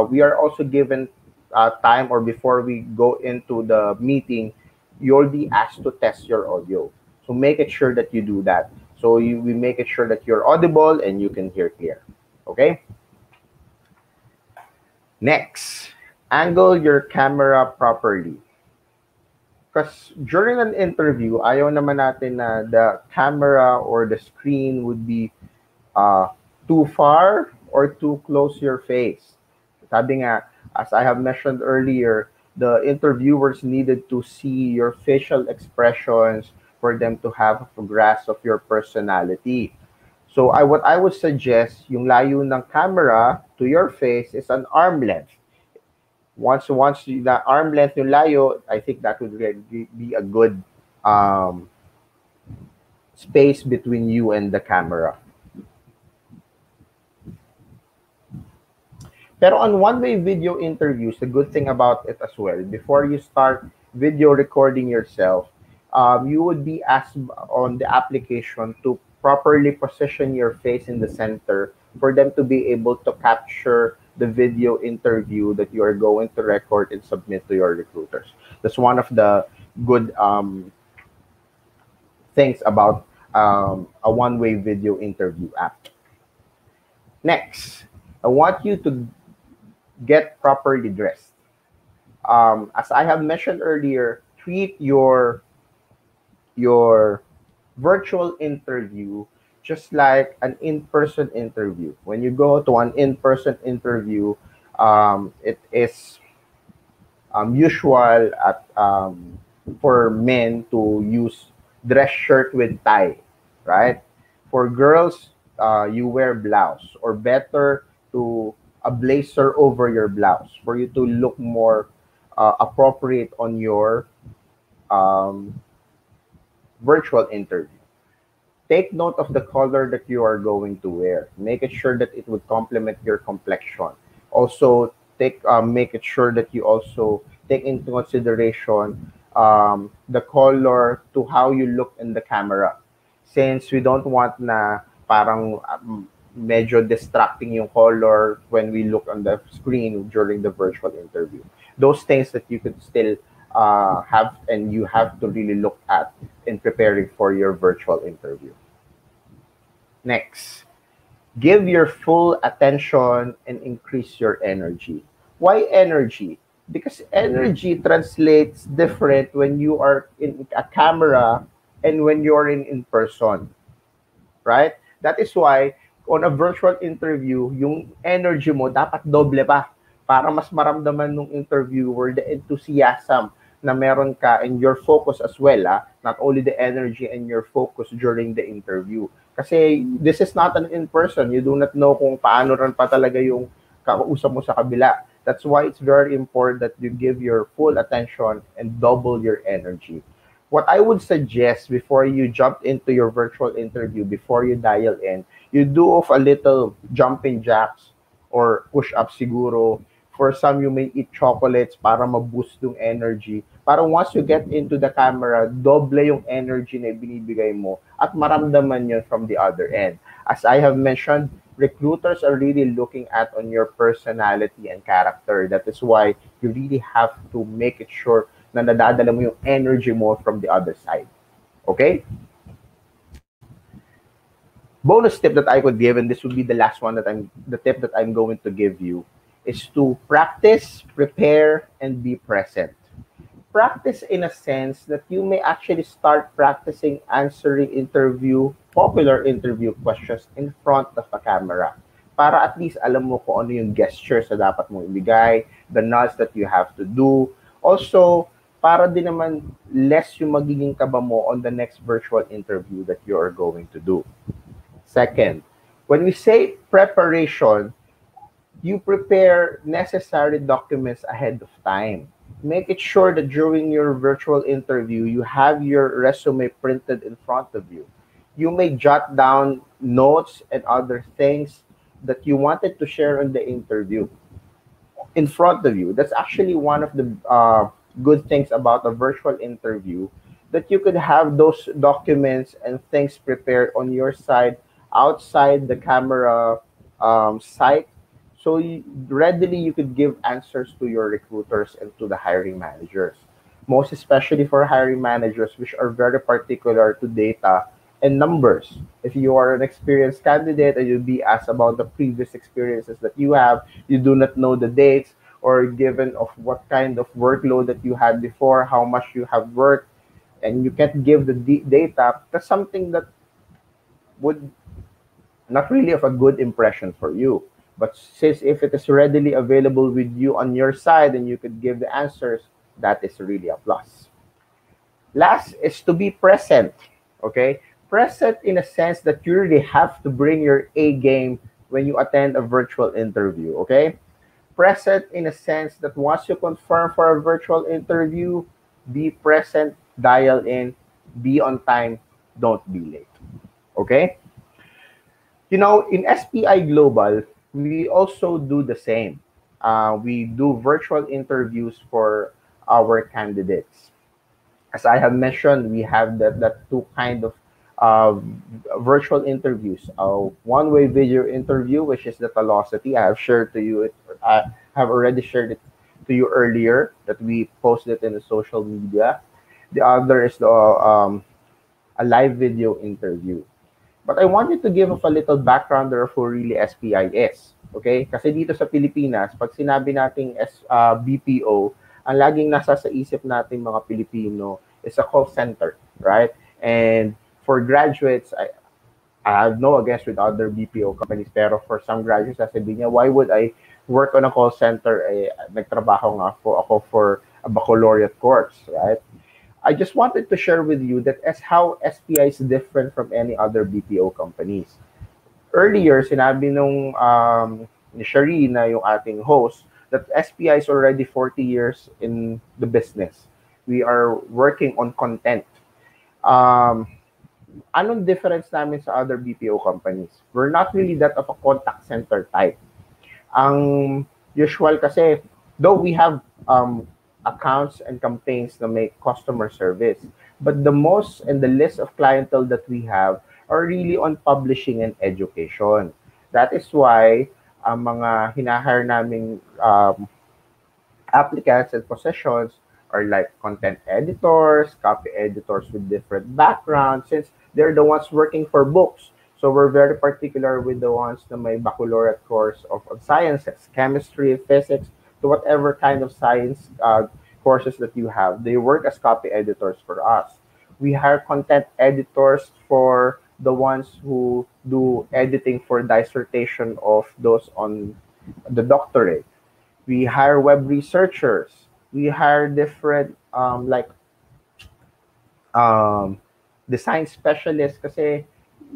we are also given time, or before we go into the meeting, you'll be asked to test your audio. So make it sure that you do that. So we make it sure that you're audible and you can hear clear. Okay? Next, angle your camera properly. Because during an interview, ayaw naman natin na the camera or the screen would be too far or too close to your face. Sabi nga, as I have mentioned earlier, the interviewers needed to see your facial expressions for them to have a grasp of your personality. So what I would suggest, yung layo ng camera to your face is an arm length. The arm length yung layo, I think that would really be a good um, space between you and the camera. Pero on one-way video interviews, the good thing about it as well, before you start video recording yourself, you would be asked on the application to properly position your face in the center for them to be able to capture the video interview that you are going to record and submit to your recruiters. That's one of the good things about a one-way video interview app. Next, I want you to get properly dressed. As I have mentioned earlier, treat your virtual interview just like an in-person interview. When you go to an in-person interview, it is usual for men to use dress shirt with tie, right? For girls, you wear blouse, or better to a blazer over your blouse for you to look more appropriate on your um, virtual interview. Take note of the color that you are going to wear. Make it sure that it would complement your complexion. Also, make it sure that you also take into consideration the color to how you look in the camera. Since we don't want na parang medyo distracting yung color when we look on the screen during the virtual interview. Those things that you could still have and you have to really look at in preparing for your virtual interview. Next, give your full attention and increase your energy. Why energy? Because energy translates different when you are in a camera and when you're in person, right? That is why on a virtual interview, yung energy mo dapat doble pa para mas maramdaman ng interviewer the enthusiasm na meron ka and your focus as well, not only the energy and your focus during the interview. Kasi this is not an in-person. You do not know kung paano rin pa talaga yung kausap mo sa kabila. That's why it's very important that you give your full attention and double your energy. What I would suggest before you jump into your virtual interview, before you dial in, you do of a little jumping jacks or push-ups siguro. For some, you may eat chocolates para ma-boost yung energy. Para once you get into the camera, doble yung energy na binibigay mo at maramdaman yun from the other end. As I have mentioned, recruiters are really looking at on your personality and character. That is why you really have to make it sure na nadadala mo yung energy mo from the other side. Okay? Bonus tip that I could give, and this would be the last one the tip that I'm going to give you, is to practice, prepare, and be present. Practice in a sense that you may actually start practicing answering popular interview questions in front of a camera. Para at least alam mo kung ano yung gestures na dapat mo ibigay, the nods that you have to do. Also, para din naman less yung magiging kaba mo on the next virtual interview that you are going to do. Second, when we say preparation, you prepare necessary documents ahead of time. Make it sure that during your virtual interview, you have your resume printed in front of you. You may jot down notes and other things that you wanted to share in the interview in front of you. That's actually one of the good things about a virtual interview, that you could have those documents and things prepared on your side outside the camera site, so readily you could give answers to your recruiters and to the hiring managers, most especially for hiring managers which are very particular to data and numbers. If you are an experienced candidate and you'll be asked about the previous experiences that you have, you do not know the dates or given of what kind of workload that you had before, how much you have worked, and you can't give the data, that's something that would not really have a good impression for you. But since if it is readily available with you on your side and you could give the answers, that is really a plus. Last is to be present. Okay? Present in a sense that you really have to bring your A game when you attend a virtual interview. Okay? Present in a sense that once you confirm for a virtual interview, be present, dial in, be on time, don't be late. Okay? In SPI Global, we also do the same. We do virtual interviews for our candidates. As I have mentioned, we have that two kind of uh, virtual interviews. A one-way video interview, which is the Velocity. I have shared to you. I have already shared it to you earlier that we posted in the social media. The other is a live video interview. But I wanted to give of a little background of who really SPI is. Okay? Kasi dito sa Pilipinas, pag sinabi nating BPO, ang laging nasa sa isip natin mga Pilipino is a call center, right? And for graduates, I have no against with other BPO companies, pero for some graduates, sasabihin niya, why would I work on a call center? Nagtrabaho nga ako for a baccalaureate course, right? I just wanted to share with you that as how SPI is different from any other BPO companies. Earlier, sinabi nung ni Shari na yung ating host that SPI is already 40 years in the business. We are working on content. Um, Anong difference namin sa other BPO companies? We're not really that of a contact center type. Ang usual kasi, though we have accounts and campaigns na may customer service, but the most and the list of clientele that we have are really on publishing and education. That is why ang mga hinahire naming applicants and positions are like content editors, copy editors with different backgrounds, since they're the ones working for books. So we're very particular with the ones na may baccalaureate course of sciences, chemistry, physics, to whatever kind of science courses that you have. They work as copy editors for us. We hire content editors for the ones who do editing for dissertation of those on the doctorate. We hire web researchers. We hire different um, design specialists kasi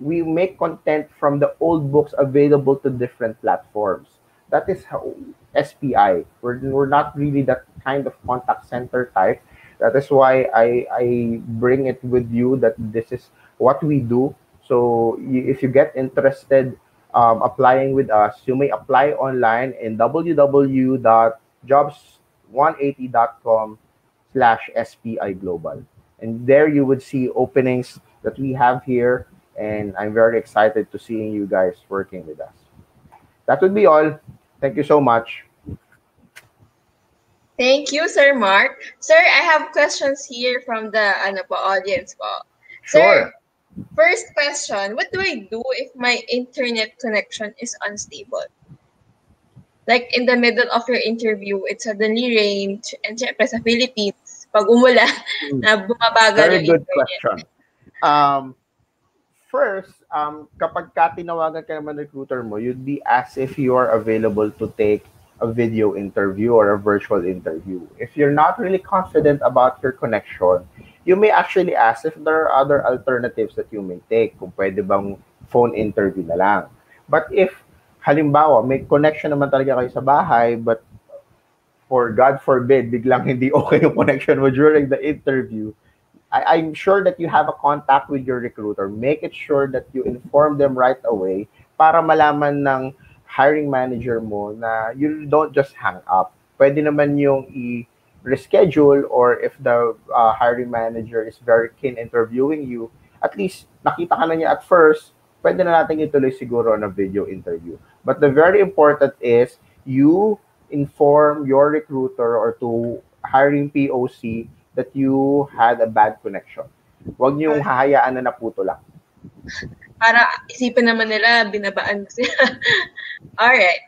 we make content from the old books available to different platforms. That is how SPI. We're not really that kind of contact center type. That is why I bring it with you that this is what we do. So if you get interested applying with us, you may apply online in www.jobs180.com/SPI Global. And there you would see openings that we have here. And I'm very excited to seeing you guys working with us. That would be all. Thank you so much. Thank you, Sir Mark. Sir, I have questions here from the audience po. Sir, Sure. first question, what do I do if my internet connection is unstable? Like in the middle of your interview, it suddenly rained, and syempre sa Philippines, pag umulan, Mm, na bumabagal Very yung good internet. question. Um, First, kapag ka tinawagan ka naman ng recruiter mo, you'd be asked if you are available to take a video interview or a virtual interview. If you're not really confident about your connection, you may actually ask if there are other alternatives that you may take. Kung pwede bang phone interview na lang. But if, halimbawa, may connection naman talaga kayo sa bahay, but for God forbid, biglang hindi okay yung connection mo during the interview, I'm sure that you have a contact with your recruiter. Make it sure that you inform them right away para malaman ng hiring manager mo na you don't just hang up. Pwede naman yung i-reschedule, or if the hiring manager is very keen interviewing you, at least nakita ka na niya at first, pwede na natin ituloy siguro na video interview. But the very important is you inform your recruiter or to hiring POC that you had a bad connection. Huwag niyong hahayaan na naputo lang. Para isipin naman nila, binabaan mo sila. Alright.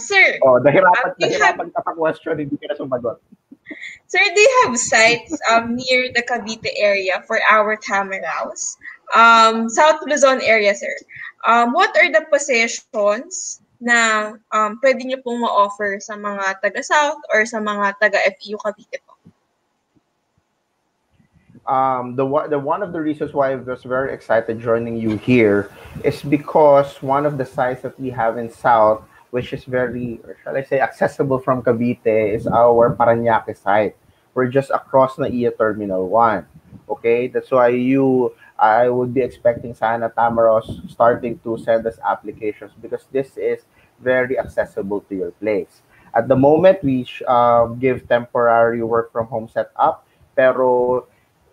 Sir, Oh, do you have, nahirapan ka sa question, hindi ka na sumagot. sir, do you have sites near the Cavite area for our Tamaraos? South Luzon area, sir. What are the positions na pwede niyo pong ma-offer sa mga taga-South or sa mga taga-FEU Cavite po? The one of the reasons why I was very excited joining you here is because one of the sites that we have in South, which is very, or shall I say, accessible from Cavite, is our Parañaque site. We're just across na iya Terminal 1. Okay, that's why I would be expecting sana Tamaros starting to send us applications because this is very accessible to your place. At the moment, we give temporary work from home setup, pero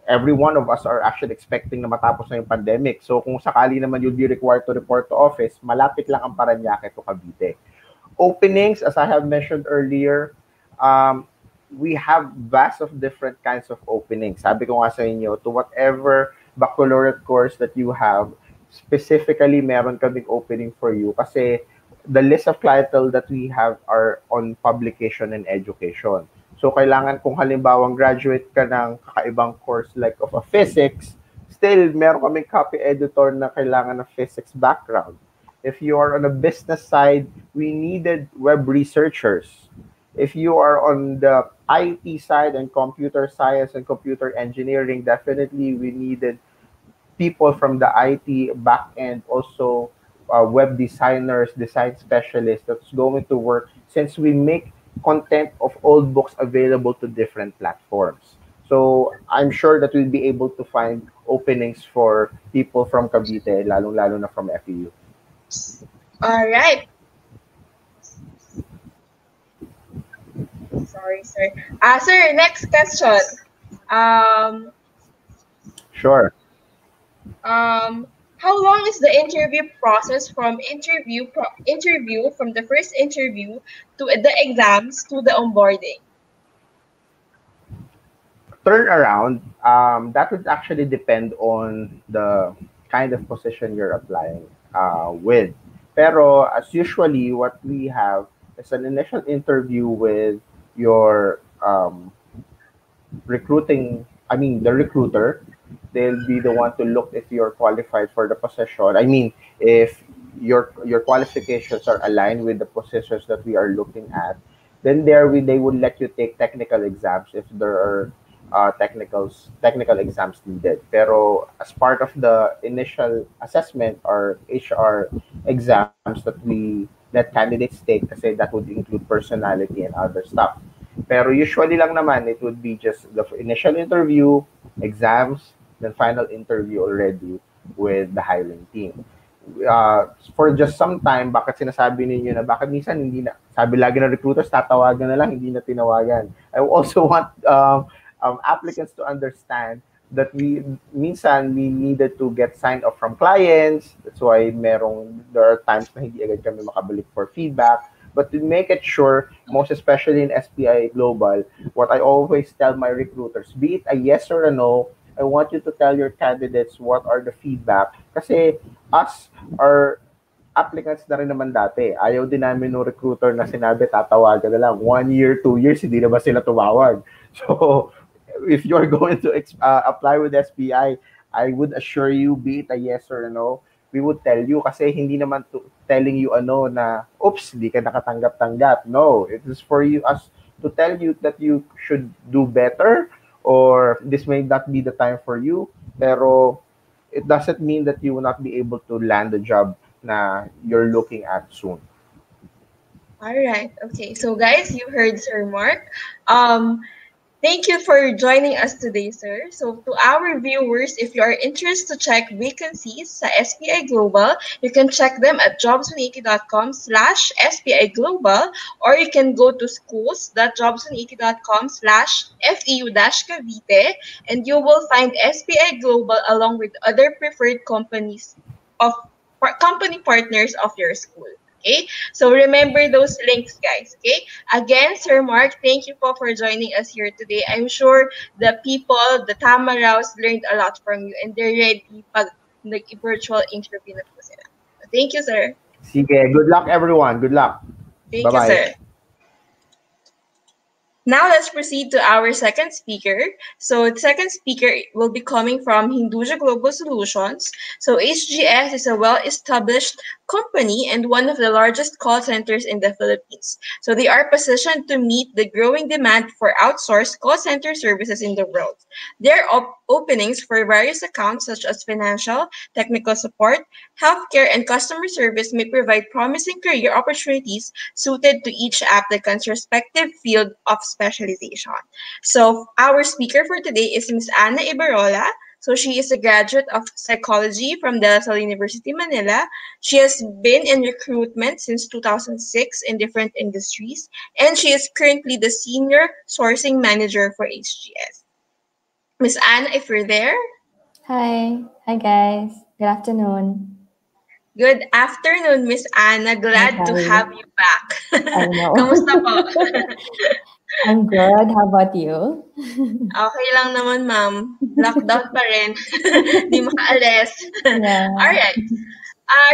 every one of us are actually expecting na matapos na yung pandemic. So kung sakali naman you'll be required to report to office, malapit lang ang Parañaque to Cavite. Openings, as I have mentioned earlier, um, we have vast of different kinds of openings. Sabi ko nga sa inyo, to whatever baccalaureate course that you have, specifically meron kaming opening for you kasi the list of clientele that we have are on publication and education. So kailangan kung halimbawang graduate ka ng kakaibang course like of a physics, still meron kaming copy editor na kailangan ng physics background. If you are on a business side, we needed web researchers. If you are on the IT side and computer science and computer engineering, definitely we needed people from the IT back end, also web designers, design specialists that's going to work since we make content of old books available to different platforms. So I'm sure that we'll be able to find openings for people from Cavite, lalong-lalo na from FEU. All right. Sorry, sir. Sir, next question. Um, Sure. how long is the interview process from interview from the first interview to the exams to the onboarding? Turnaround, that would actually depend on the kind of position you're applying with. Pero as usually, what we have is an initial interview with your the recruiter. They'll be the one to look if you're qualified for the position. I mean, if your qualifications are aligned with the positions that we are looking at, then they would let you take technical exams if there are technical exams needed. Pero as part of the initial assessment or HR exams that we let candidates take, kasi that would include personality and other stuff. Pero usually lang naman, it would be just the initial interview, exams, then final interview already with the hiring team. For just some time, bakit sinasabi ninyo na bakit minsan hindi na, sabi lagi ng recruiters, tatawagan na lang, hindi na tinawagan. I also want applicants to understand that we needed to get signed off from clients. That's why there are times na hindi agad kami makabalik for feedback. But to make it sure, most especially in SPI Global, what I always tell my recruiters, be it a yes or a no, I want you to tell your candidates what are the feedback. Kasi us are applicants na rin naman dati. Ayaw din namin ng recruiter na sinabi, tatawagan na lang. 1 year, 2 years, hindi na ba sila tumawag? So, if you're going to apply with SPI, I would assure you, be it a yes or a no, we would tell you kasi hindi naman telling you na, oops, hindi ka nakatanggap-tanggap. No, it is for us to tell you that you should do better or this may not be the time for you, pero it doesn't mean that you will not be able to land the job na you're looking at soon. All right. Okay. So guys, you heard Sir Mark. Thank you for joining us today, sir. So to our viewers, if you are interested to check vacancies sa SPI Global, you can check them at jobs180.com/SPI Global, or you can go to schools.jobs180.com/FEU-Cavite, and you will find SPI Global along with other preferred company partners of your school. Okay, so remember those links, guys. Okay, again, Sir Mark, thank you for joining us here today. I'm sure the people, the Tamaraws, learned a lot from you and they're ready pag nag-virtual interview na po sila. Thank you, sir. Sige, good luck everyone. Good luck. Thank you, Bye-bye. sir. Now let's proceed to our second speaker. So the second speaker will be coming from Hinduja Global Solutions. So HGS is a well-established company and one of the largest call centers in the Philippines. So they are positioned to meet the growing demand for outsourced call center services in the world. Their openings for various accounts such as financial, technical support, healthcare, and customer service may provide promising career opportunities suited to each applicant's respective field of specialization. So, our speaker for today is Ms. Anna Ibarrola. So, she is a graduate of psychology from De La Salle University, Manila. She has been in recruitment since 2006 in different industries, and she is currently the senior sourcing manager for HGS. Ms. Anna, if you're there, Hi guys. Good afternoon. good afternoon, Miss Anna. Hi, Glad to Shari. have you back. I know. Kamusta po? I'm good. How about you? Okay lang naman, ma'am. Lockdown pa rin. Di makaalis. Yeah. Alright.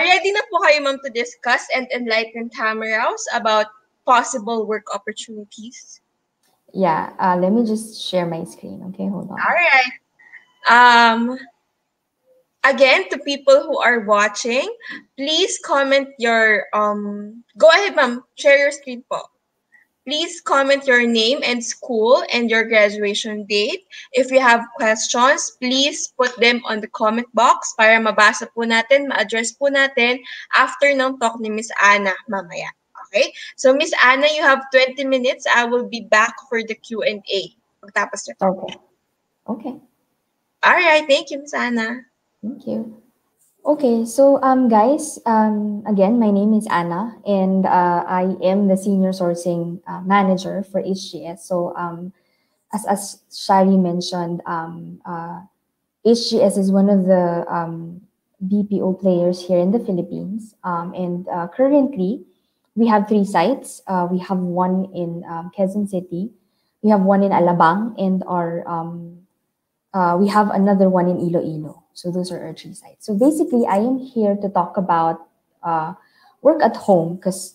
Ready na po kayo, ma'am, to discuss and enlighten Tamaraws about possible work opportunities? Yeah. Let me just share my screen. Okay, hold on. Alright. Um, Again, to people who are watching, please comment your, go ahead, ma'am. Share your screen po. Please comment your name and school and your graduation date. If you have questions, please put them on the comment box para mabasa po natin, ma-address po natin after ng talk ni Miss Anna mamaya. Okay? So, Miss Anna, you have 20 minutes. I will be back for the Q&A. Pagtapos nyo. Okay. Okay. Alright, thank you, Miss Anna. Thank you. Okay, so guys, again, my name is Anna, and I am the senior sourcing manager for HGS. So as Shari mentioned, HGS is one of the BPO players here in the Philippines, and currently we have 3 sites. We have one in Quezon City, we have one in Alabang, and we have another one in Iloilo. So those are our 3 sites. So basically, I am here to talk about work at home because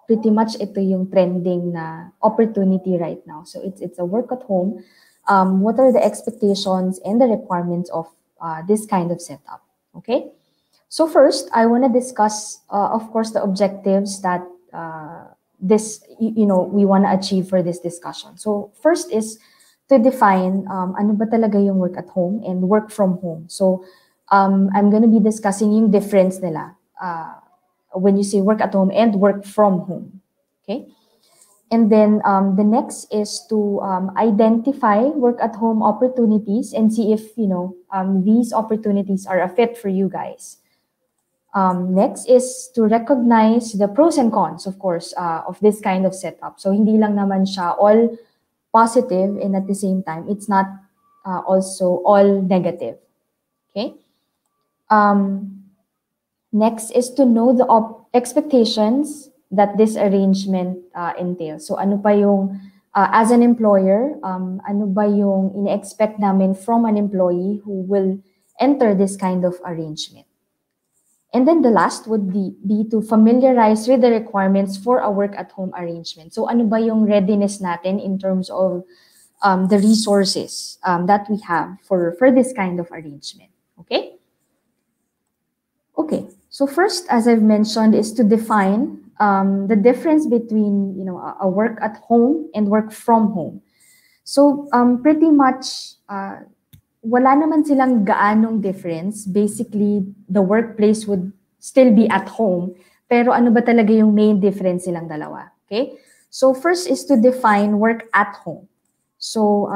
pretty much ito yung trending na opportunity right now. So it's a work at home. What are the expectations and the requirements of this kind of setup? Okay. So first, I want to discuss, of course, the objectives that we want to achieve for this discussion. So first is to define ano ba talaga yung work at home and work from home. So I'm going to be discussing yung difference nila when you say work at home and work from home. Okay? And then the next is to identify work at home opportunities and see if these opportunities are a fit for you guys. Next is to recognize the pros and cons, of course, of this kind of setup. So hindi lang naman siya all positive, and at the same time, it's not also all negative. Okay. Next is to know the expectations that this arrangement entails. So ano pa yung, as an employer, ano ba yung ina-expect namin from an employee who will enter this kind of arrangement. And then the last would be to familiarize with the requirements for a work-at-home arrangement. So ano ba yung readiness natin in terms of the resources that we have for this kind of arrangement. Okay? Okay. So first, as I've mentioned, is to define the difference between a work at home and work from home. So pretty much wala naman silang gaanong difference. Basically, the workplace would still be at home. Pero ano ba talaga yung main difference silang dalawa? Okay? So first is to define work at home. So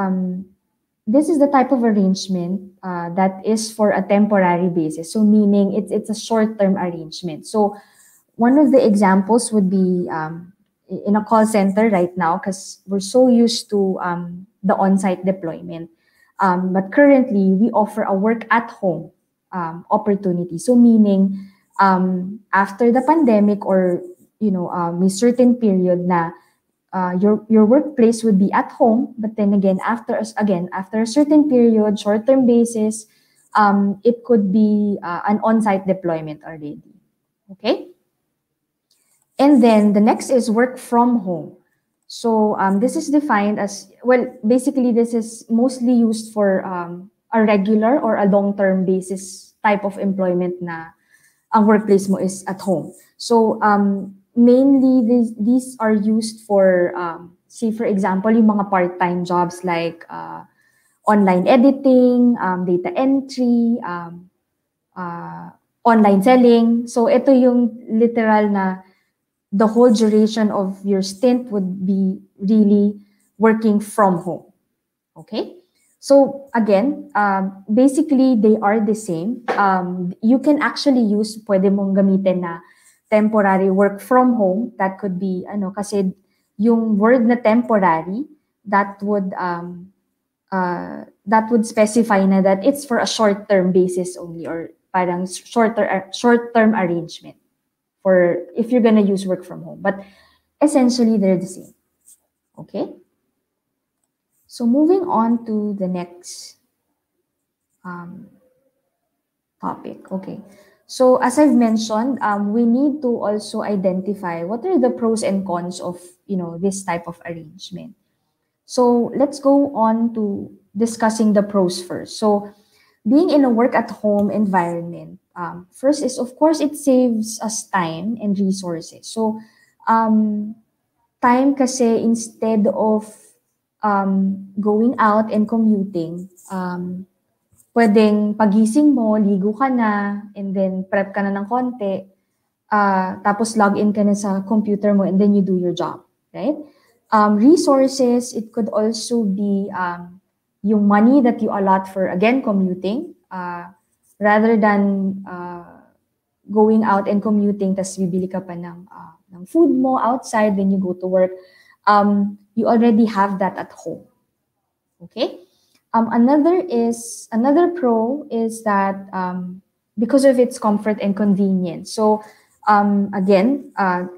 this is the type of arrangement that is for a temporary basis. So meaning it's a short-term arrangement. So one of the examples would be in a call center right now because we're so used to the on-site deployment. But currently, we offer a work at home opportunity. So meaning, after the pandemic or, a certain period na your workplace would be at home, but then again, after a certain period, short-term basis, it could be an on-site deployment already. Okay? And then the next is work from home. So this is defined as, well, basically this is mostly used for a regular or a long-term basis type of employment na ang workplace mo is at home. So mainly these are used for, say for example, yung mga part-time jobs like online editing, data entry, online selling. So ito yung literal na the whole duration of your stint would be really working from home. Okay? So again, basically they are the same. You can actually use, pwede mong gamitin na temporary work from home. That could be, kasi yung word na temporary, that would specify na that it's for a short-term basis only, or parang short-term arrangement for if you're gonna use work from home. But essentially, they're the same. Okay? So moving on to the next topic. Okay. So as I've mentioned, we need to also identify what are the pros and cons of this type of arrangement. So let's go on to discussing the pros first. So being in a work at home environment, first is, of course, it saves us time and resources. So time kasi, instead of going out and commuting, pwedeng pagising mo, ligo ka na, and then prep ka na ng konti, tapos log in ka na sa computer mo, and then you do your job, right? Resources, it could also be yung money that you allot for, again, commuting, rather than going out and commuting, tas bibili ka pa ng food mo outside when you go to work. You already have that at home. Okay? Another pro is that because of its comfort and convenience. So again,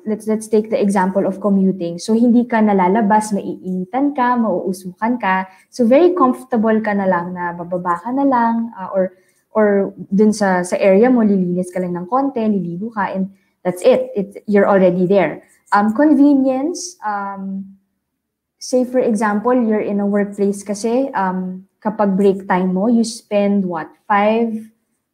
let's take the example of commuting. So hindi ka nalalabas, maiinitan ka, mauusukan ka. So very comfortable ka na lang na bababa ka na lang, or dun sa area mo, lilinis ka lang ng konti, liligo ka, and that's it. You're already there. Convenience, say for example, you're in a workplace kasi, kapag break time mo, you spend what, 5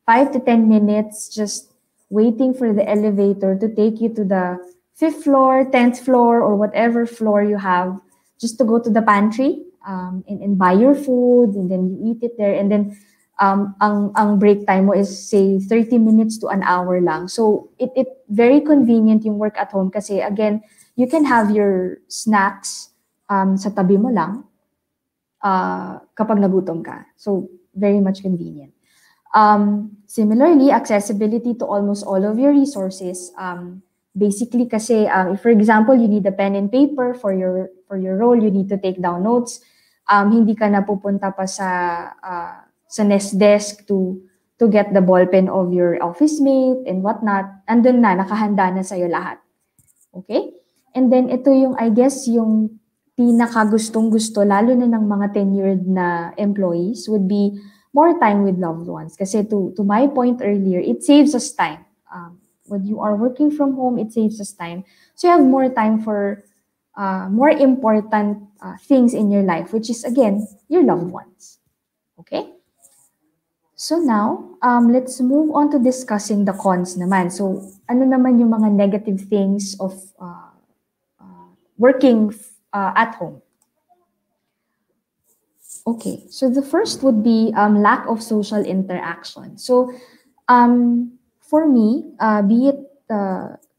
to 10 minutes just waiting for the elevator to take you to the 5th floor, 10th floor, or whatever floor you have, just to go to the pantry and buy your food, and then you eat it there. And then ang break time mo is, say, 30 minutes to an hour lang. So it very convenient yung work at home kasi, again, you can have your snacks sa tabi mo lang kapag nagutom ka. So very much convenient. Similarly, accessibility to almost all of your resources. Basically kasi, if for example, you need a pen and paper for your role, you need to take down notes, hindi ka na pupunta pa sa nest desk to get the ballpen of your office mate and whatnot. Andun na, nakahanda na sa'yo lahat. Okay? And then ito yung, I guess, yung pinaka-gustong-gusto, lalo na ng mga tenured na employees, would be more time with loved ones. Kasi to my point earlier, it saves us time. When you are working from home, it saves us time. So you have more time for more important things in your life, which is, again, your loved ones. Okay? So now, let's move on to discussing the cons naman. So ano naman yung mga negative things of working at home? Okay, so the first would be lack of social interaction. So for me, be it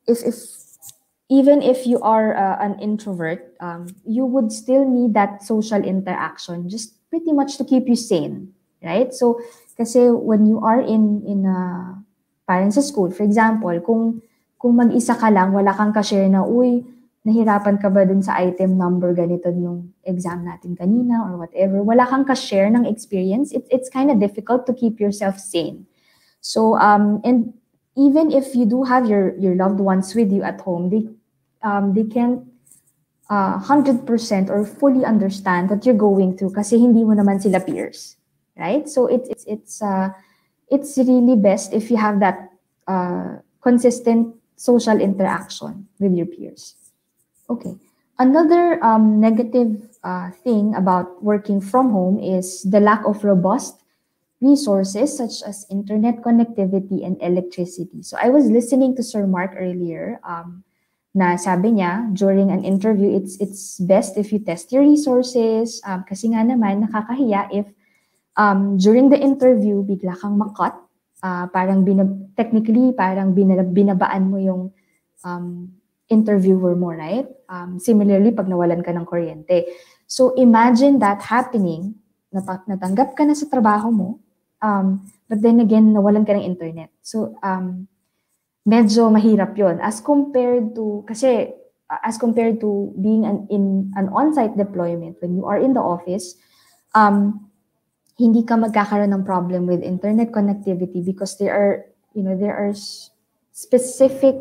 if even if you are an introvert, you would still need that social interaction, just pretty much to keep you sane, right? So kasi when you are in parang sa school, for example, kung mag-isa ka lang, wala kang ka-share na, uy, nahirapan ka ba dun sa item number ganito yung exam natin kanina or whatever, wala kang ka-share ng experience, it's kind of difficult to keep yourself sane. So and even if you do have your loved ones with you at home, they can't 100% or fully understand what you're going through kasi hindi mo naman sila peers, right? So it's really best if you have that consistent social interaction with your peers. Okay. Another negative thing about working from home is the lack of robust resources such as internet connectivity and electricity. So I was listening to Sir Mark earlier, na sabi niya during an interview, it's best if you test your resources, kasi nga naman nakakahiya if during the interview bigla kang makat, parang technically parang binabaan mo yung interviewer mo, right? Similarly, pag nawalan ka ng kuryente. So imagine that happening, natanggap ka na sa trabaho mo, but then again, nawalan ka ng internet. So medyo mahirap yon as compared to, kasi as compared to being in an on-site deployment, when you are in the office, hindi ka magkakaroon ng problem with internet connectivity because there are specific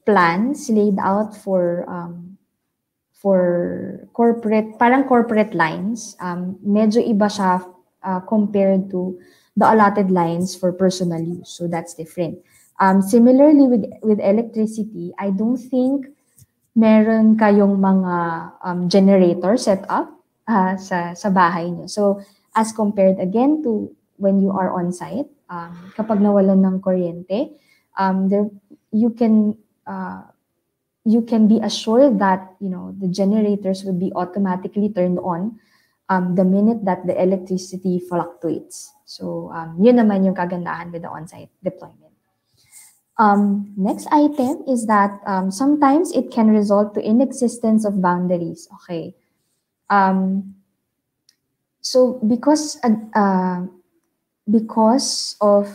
plans laid out for corporate lines. Medyo iba siya compared to the allotted lines for personal use. So that's different. Similarly with electricity, I don't think meron kayong mga generator set up sa bahay niyo. So as compared again to when you are on site, kapag nawalan ng kuryente, you can be assured that the generators would be automatically turned on the minute that the electricity fluctuates. So yun naman yung kagandahan with the on-site deployment. Next item is that sometimes it can result to inexistence of boundaries. Okay. So because of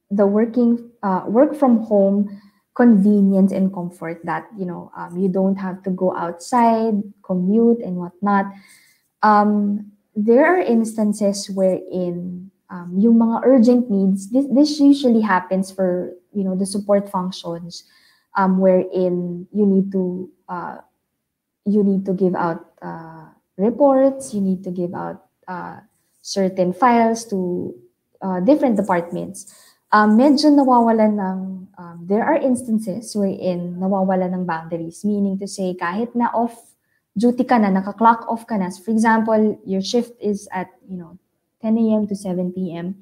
the work from home convenience and comfort that you don't have to go outside, commute and whatnot, there are instances wherein yung mga urgent needs, this usually happens for the support functions, wherein you need to give out reports, you need to give out certain files to different departments. Medyo nawawalan ng, there are instances wherein nawawalan ng boundaries, meaning to say kahit na off duty ka na, naka-clock off ka na. For example, your shift is at 10 a.m. to 7 p.m.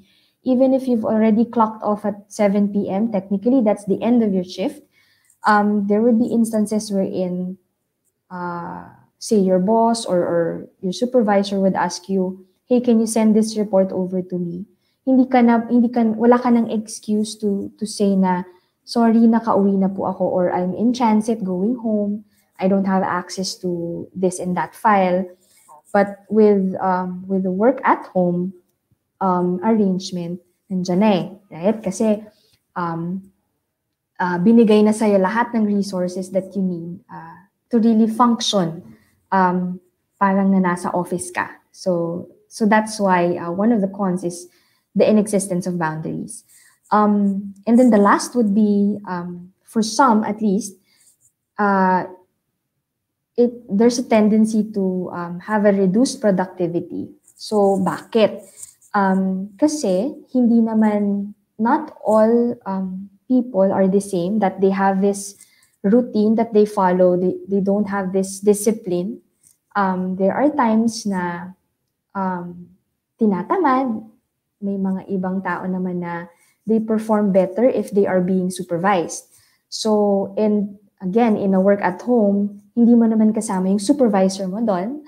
Even if you've already clocked off at 7 p.m., technically that's the end of your shift. There would be instances wherein say your boss or your supervisor would ask you, hey, can you send this report over to me? Wala ka ng excuse to say na, sorry, nakauwi na po ako, or I'm in transit going home. I don't have access to this and that file. But with the work at home arrangement, nandiyan na right? Kasi binigay na sa'yo lahat ng resources that you need to really function, parang na nasa office ka. So that's why one of the cons is the inexistence of boundaries. And then the last would be, for some at least, there's a tendency to have a reduced productivity. So bakit? Kasi hindi naman, not all people are the same, that they have this routine that they follow. They don't have this discipline. There are times na tinatamad. May mga ibang tao naman na they perform better if they are being supervised. So, and again, in a work at home, hindi mo naman kasama yung supervisor mo doon.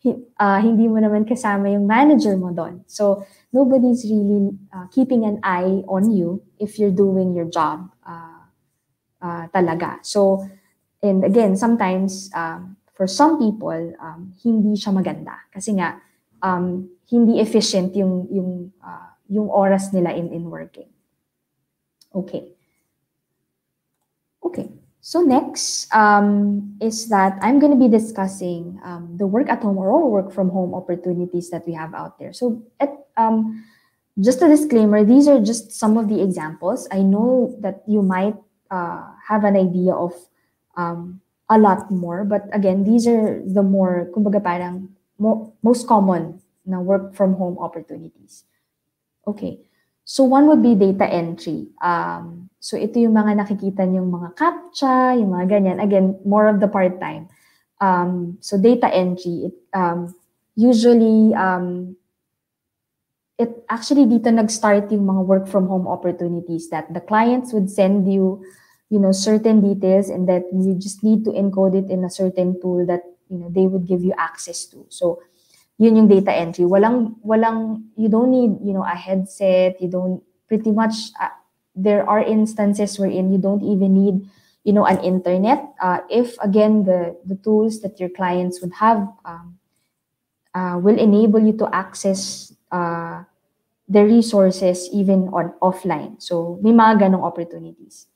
Hindi mo naman kasama yung manager mo doon. So, nobody's really keeping an eye on you if you're doing your job talaga. So, and again, sometimes, for some people, hindi siya maganda. Kasi nga, hindi efficient yung oras nila in working. Okay. So next is that I'm going to be discussing the work at home or work from home opportunities that we have out there. So just a disclaimer, these are just some of the examples. I know that you might have an idea of a lot more, but again, these are the more, kumbaga parang most common na work from home opportunities. Okay. So one would be data entry. So ito yung mga nakikita niyong mga CAPTCHA, yung mga ganyan. Again, more of the part-time. So data entry, usually, it actually dito nag-start yung mga work from home opportunities that the clients would send you, certain details, and that you just need to encode it in a certain tool that, they would give you access to. So yun yung data entry. You don't need, a headset. You don't, pretty much, there are instances wherein you don't even need, an internet. If, again, the tools that your clients would have will enable you to access the resources even on offline. So may mga ganong opportunities.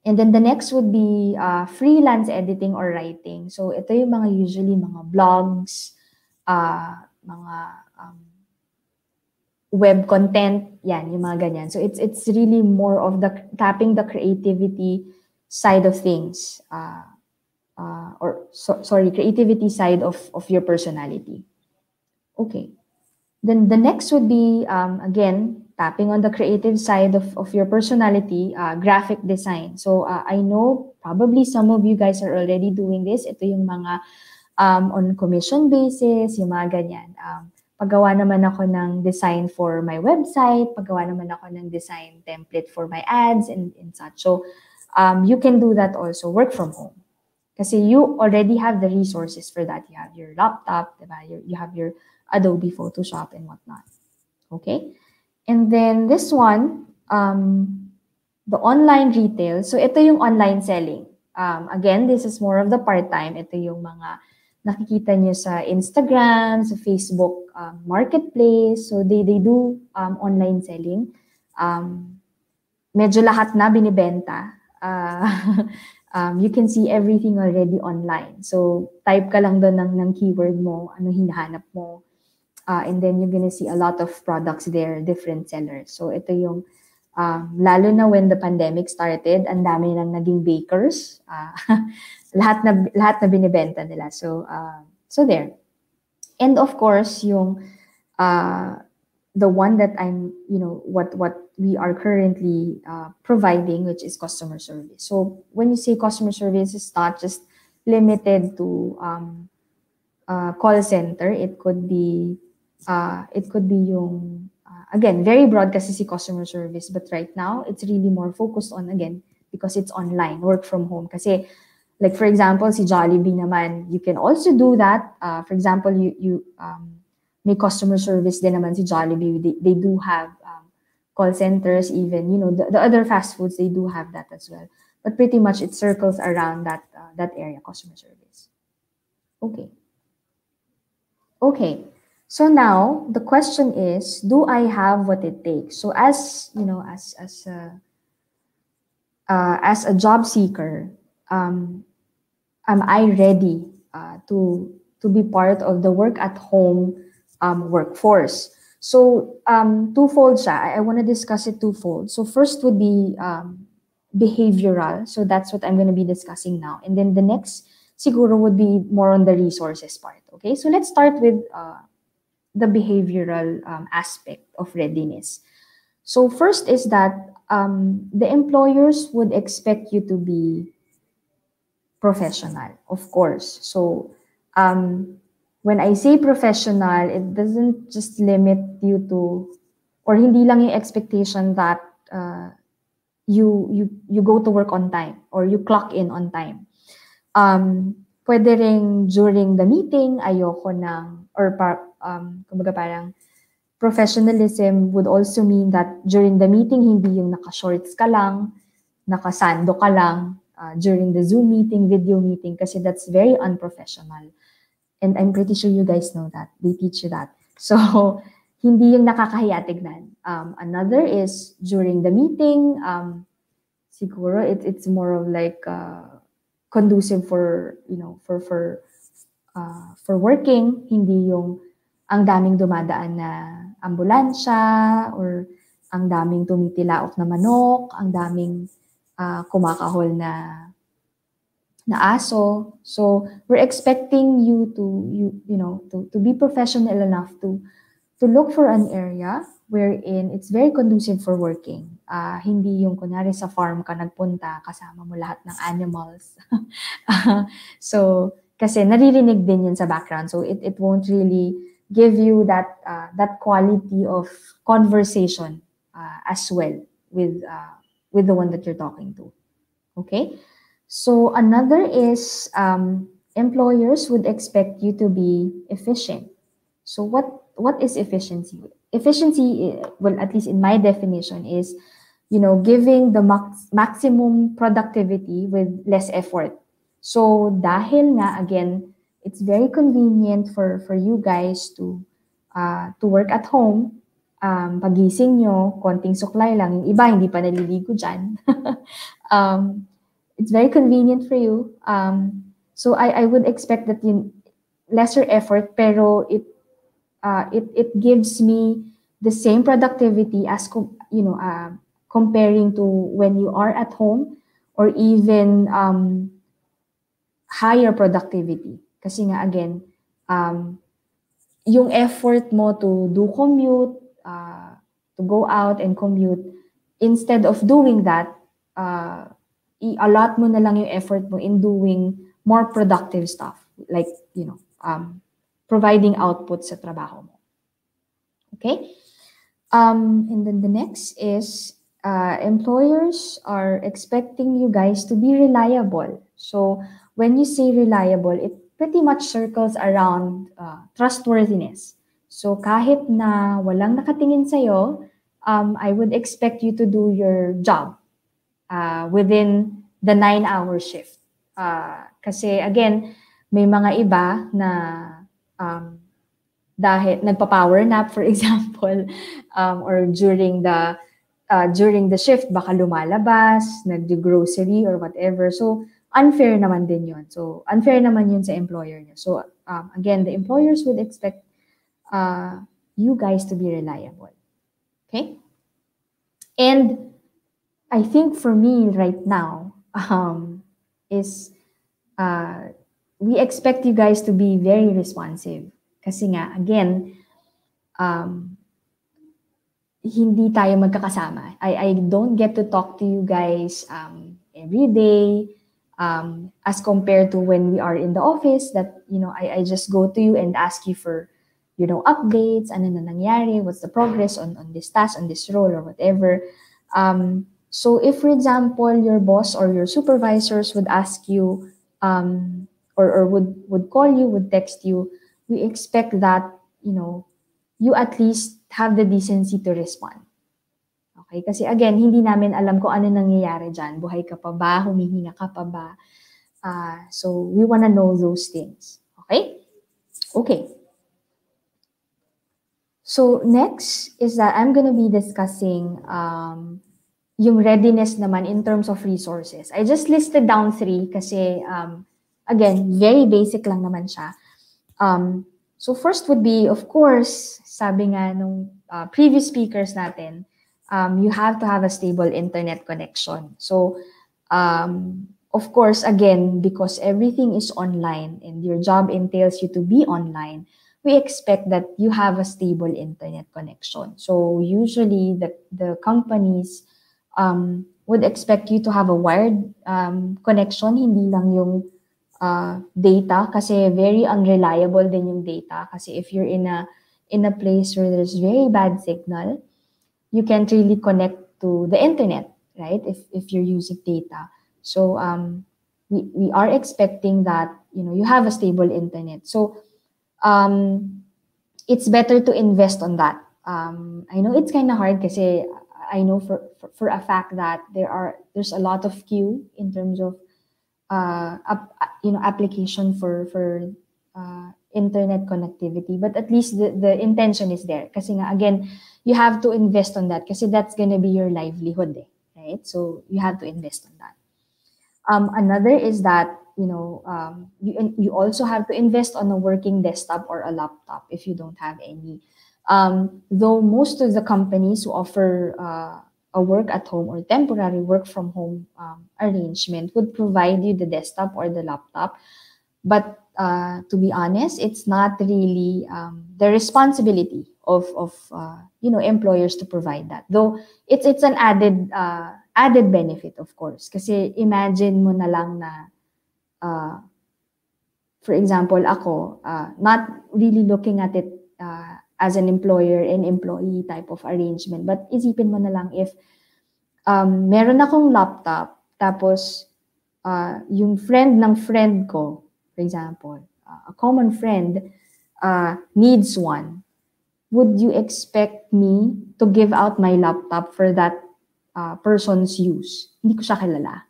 And then the next would be freelance editing or writing. So ito yung mga usually mga blogs, mga web content, yan, yung mga ganyan. So it's really more of the tapping the creativity side of things, creativity side of your personality. Okay. Then the next would be, again, tapping on the creative side of your personality, graphic design. So I know probably some of you guys are already doing this. Ito yung mga on commission basis, yung mga ganyan. Paggawa naman ako ng design for my website, paggawa naman ako ng design template for my ads and such. So you can do that also, work from home. Kasi you already have the resources for that. You have your laptop, diba? You have your Adobe Photoshop and whatnot. Okay? And then this one, the online retail. So ito yung online selling. Again, this is more of the part-time. Ito yung mga nakikita nyo sa Instagram, sa Facebook marketplace. So they do online selling. Medyo lahat na binibenta. You can see everything already online. So type ka lang doon ng keyword mo, ano hinahanap mo. And then you're gonna see a lot of products there, different sellers. So ito yung, lalo na when the pandemic started, ang dami nang naging bakers. lahat na binibenta nila. So there. And of course, yung the one that I'm, what we are currently providing, which is customer service. So when you say customer service, it's not just limited to call center. It could be yung, again, very broad kasi si customer service. But right now, it's really more focused on, again, because it's online, work from home. Kasi, like for example, si Jollibee naman, you can also do that. For example, you may customer service din naman si Jollibee. They do have call centers, even, the other fast foods, they do have that as well. But pretty much it circles around that area, customer service. Okay. So now the question is, do I have what it takes? So as a job seeker, am I ready to be part of the work at home workforce? So twofold siya. I want to discuss it twofold. So first would be behavioral. So that's what I'm going to be discussing now. And then the next siguro would be more on the resources part. Okay, so let's start with the behavioral aspect of readiness. So first is that the employers would expect you to be professional, of course. So when I say professional, it doesn't just limit you to, or hindi lang yung expectation that you go to work on time or you clock in on time. Pwede ring during the meeting, ayoko ng, or kumbaga parang professionalism would also mean that during the meeting, hindi yung naka-shorts ka lang, nakasando ka lang during the Zoom meeting, video meeting, kasi that's very unprofessional. And I'm pretty sure you guys know that. They teach you that. So, hindi yung nakakahiya tignan. Another is during the meeting, siguro it's more of like conducive for, for working, hindi yung ang daming dumadaan na ambulansya or ang daming tumitilaok na manok, ang daming kumakahol na aso. So we're expecting you to be professional enough to to look for an area wherein it's very conducive for working. Hindi yung kunwari sa farm ka nagpunta, kasama mo lahat ng animals. So, kasi naririnig din yun sa background. So, it won't really give you that quality of conversation as well with the one that you're talking to. Okay? So, another is employers would expect you to be efficient. So what is efficiency? Efficiency, well, at least in my definition, is giving the maximum productivity with less effort. So dahil nga again, it's very convenient for you guys to work at home. Pagising nyo, konting suklay lang. Yung iba hindi pa naliligo dyan. It's very convenient for you. So I would expect that lesser effort, pero it gives me the same productivity as comparing to when you are at home, or even higher productivity. Kasi nga again, yung effort mo to do commute, to go out and commute, instead of doing that, i-allot mo na lang yung effort mo in doing more productive stuff, like providing output sa trabaho mo. Okay? And then the next is employers are expecting you guys to be reliable. So when you say reliable, it pretty much circles around trustworthiness. So kahit na walang nakatingin sa'yo, I would expect you to do your job within the 9-hour shift. Kasi again, may mga iba na dahil nagpa-power nap, for example, or during the shift, baka lumalabas, nag-grocery or whatever. So, unfair naman din yun. So, unfair naman yun sa employer niyo. So, again, the employers would expect you guys to be reliable. Okay? And I think for me right now, is we expect you guys to be very responsive. Kasi nga, again, hindi tayo magkakasama. I don't get to talk to you guys every day, as compared to when we are in the office, that, I just go to you and ask you for, updates, ano na nangyari, what's the progress on this task, on this role, or whatever. So if, for example, your boss or your supervisors would ask you, or would call you, would text you, we expect that, you at least have the decency to respond. Okay? Kasi again, hindi namin alam kung ano nangyayari dyan. Buhay ka pa ba? Humihinga ka pa ba? So we wanna know those things. Okay? Okay. So next is that I'm gonna be discussing yung readiness naman in terms of resources. I just listed down 3 kasi, again, very basic lang naman siya. So first would be, of course, sabi nga nung previous speakers natin, you have to have a stable internet connection. So, of course, again, because everything is online and your job entails you to be online, we expect that you have a stable internet connection. So usually the companies would expect you to have a wired connection, hindi lang yung data, kasi very unreliable din yung data. Kasi if you're in a place where there's very bad signal, you can't really connect to the internet, right? If you're using data. So we are expecting that you have a stable internet. So it's better to invest on that. I know it's kind of hard kasi I know for a fact that there's a lot of queue in terms of application for internet connectivity, but at least the intention is there. Kasi nga, again, you have to invest on that kasi that's gonna be your livelihood, right? So you have to invest on that. Another is that you also have to invest on a working desktop or a laptop if you don't have any. Though most of the companies who offer a work at home or temporary work from home arrangement would provide you the desktop or the laptop. But to be honest, it's not really the responsibility of employers to provide that. Though it's an added benefit, of course. Kasi imagine mo na lang na for example, ako, not really looking at it as an employer and employee type of arrangement. But isipin mo na lang if meron akong laptop, tapos yung friend ng friend ko, for example, a common friend needs one. Would you expect me to give out my laptop for that person's use? Hindi ko siya kilala.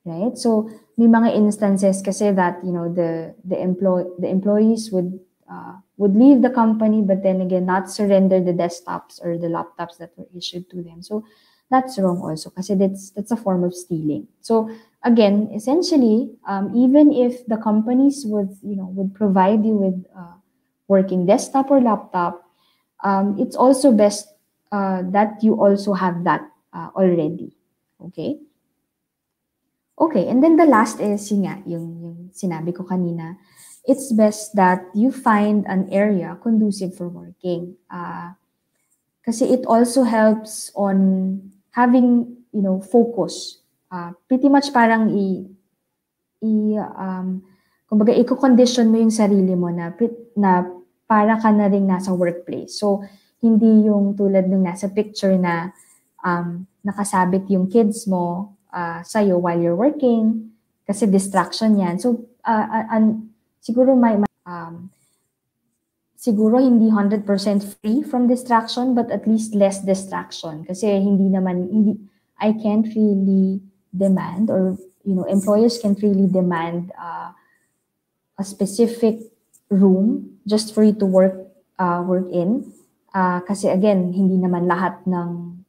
Right? So, may mga instances kasi that, the employees would leave the company, but then again, not surrender the desktops or the laptops that were issued to them. So, that's wrong also kasi that's a form of stealing. So, again, essentially, even if the companies would provide you with working desktop or laptop, it's also best that you also have that already. Okay? Okay, and then the last is yung sinabi ko kanina, it's best that you find an area conducive for working. Kasi it also helps on having, focus. Pretty much parang kumbaga, i-condition mo yung sarili mo na para ka na rin nasa workplace. So, hindi yung tulad ng nasa picture na nakasabit yung kids mo sa'yo while you're working kasi distraction yan. So, siguro siguro hindi 100% free from distraction but at least less distraction kasi I can't really demand or employers can't really demand a specific room just for you to work in kasi again hindi naman lahat ng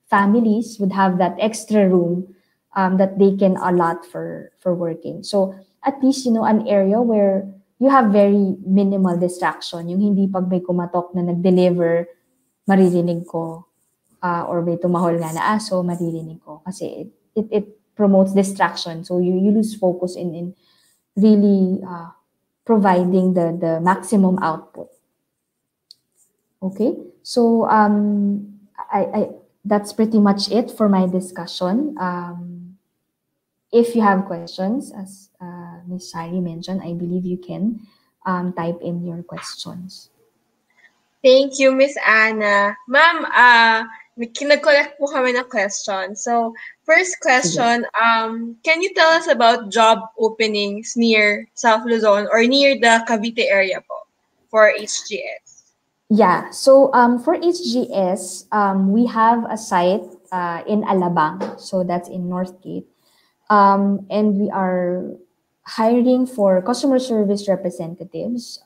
families would have that extra room that they can allot for working. So at least an area where you have very minimal distraction, yung hindi pag may kumatok na nag-deliver maririnig ko or may tumahol nga na aso maririnig ko kasi it promotes distraction. So you lose focus in really providing the maximum output. Okay? So I that's pretty much it for my discussion. If you have questions, as Ms. Shari mentioned, I believe you can type in your questions. Thank you, Miss Anna. Ma'am, kinag-collect po kami ng question. So, first question, can you tell us about job openings near South Luzon or near the Cavite area po for HGS? Yeah, so for HGS, we have a site in Alabang, so that's in Northgate, and we are hiring for customer service representatives.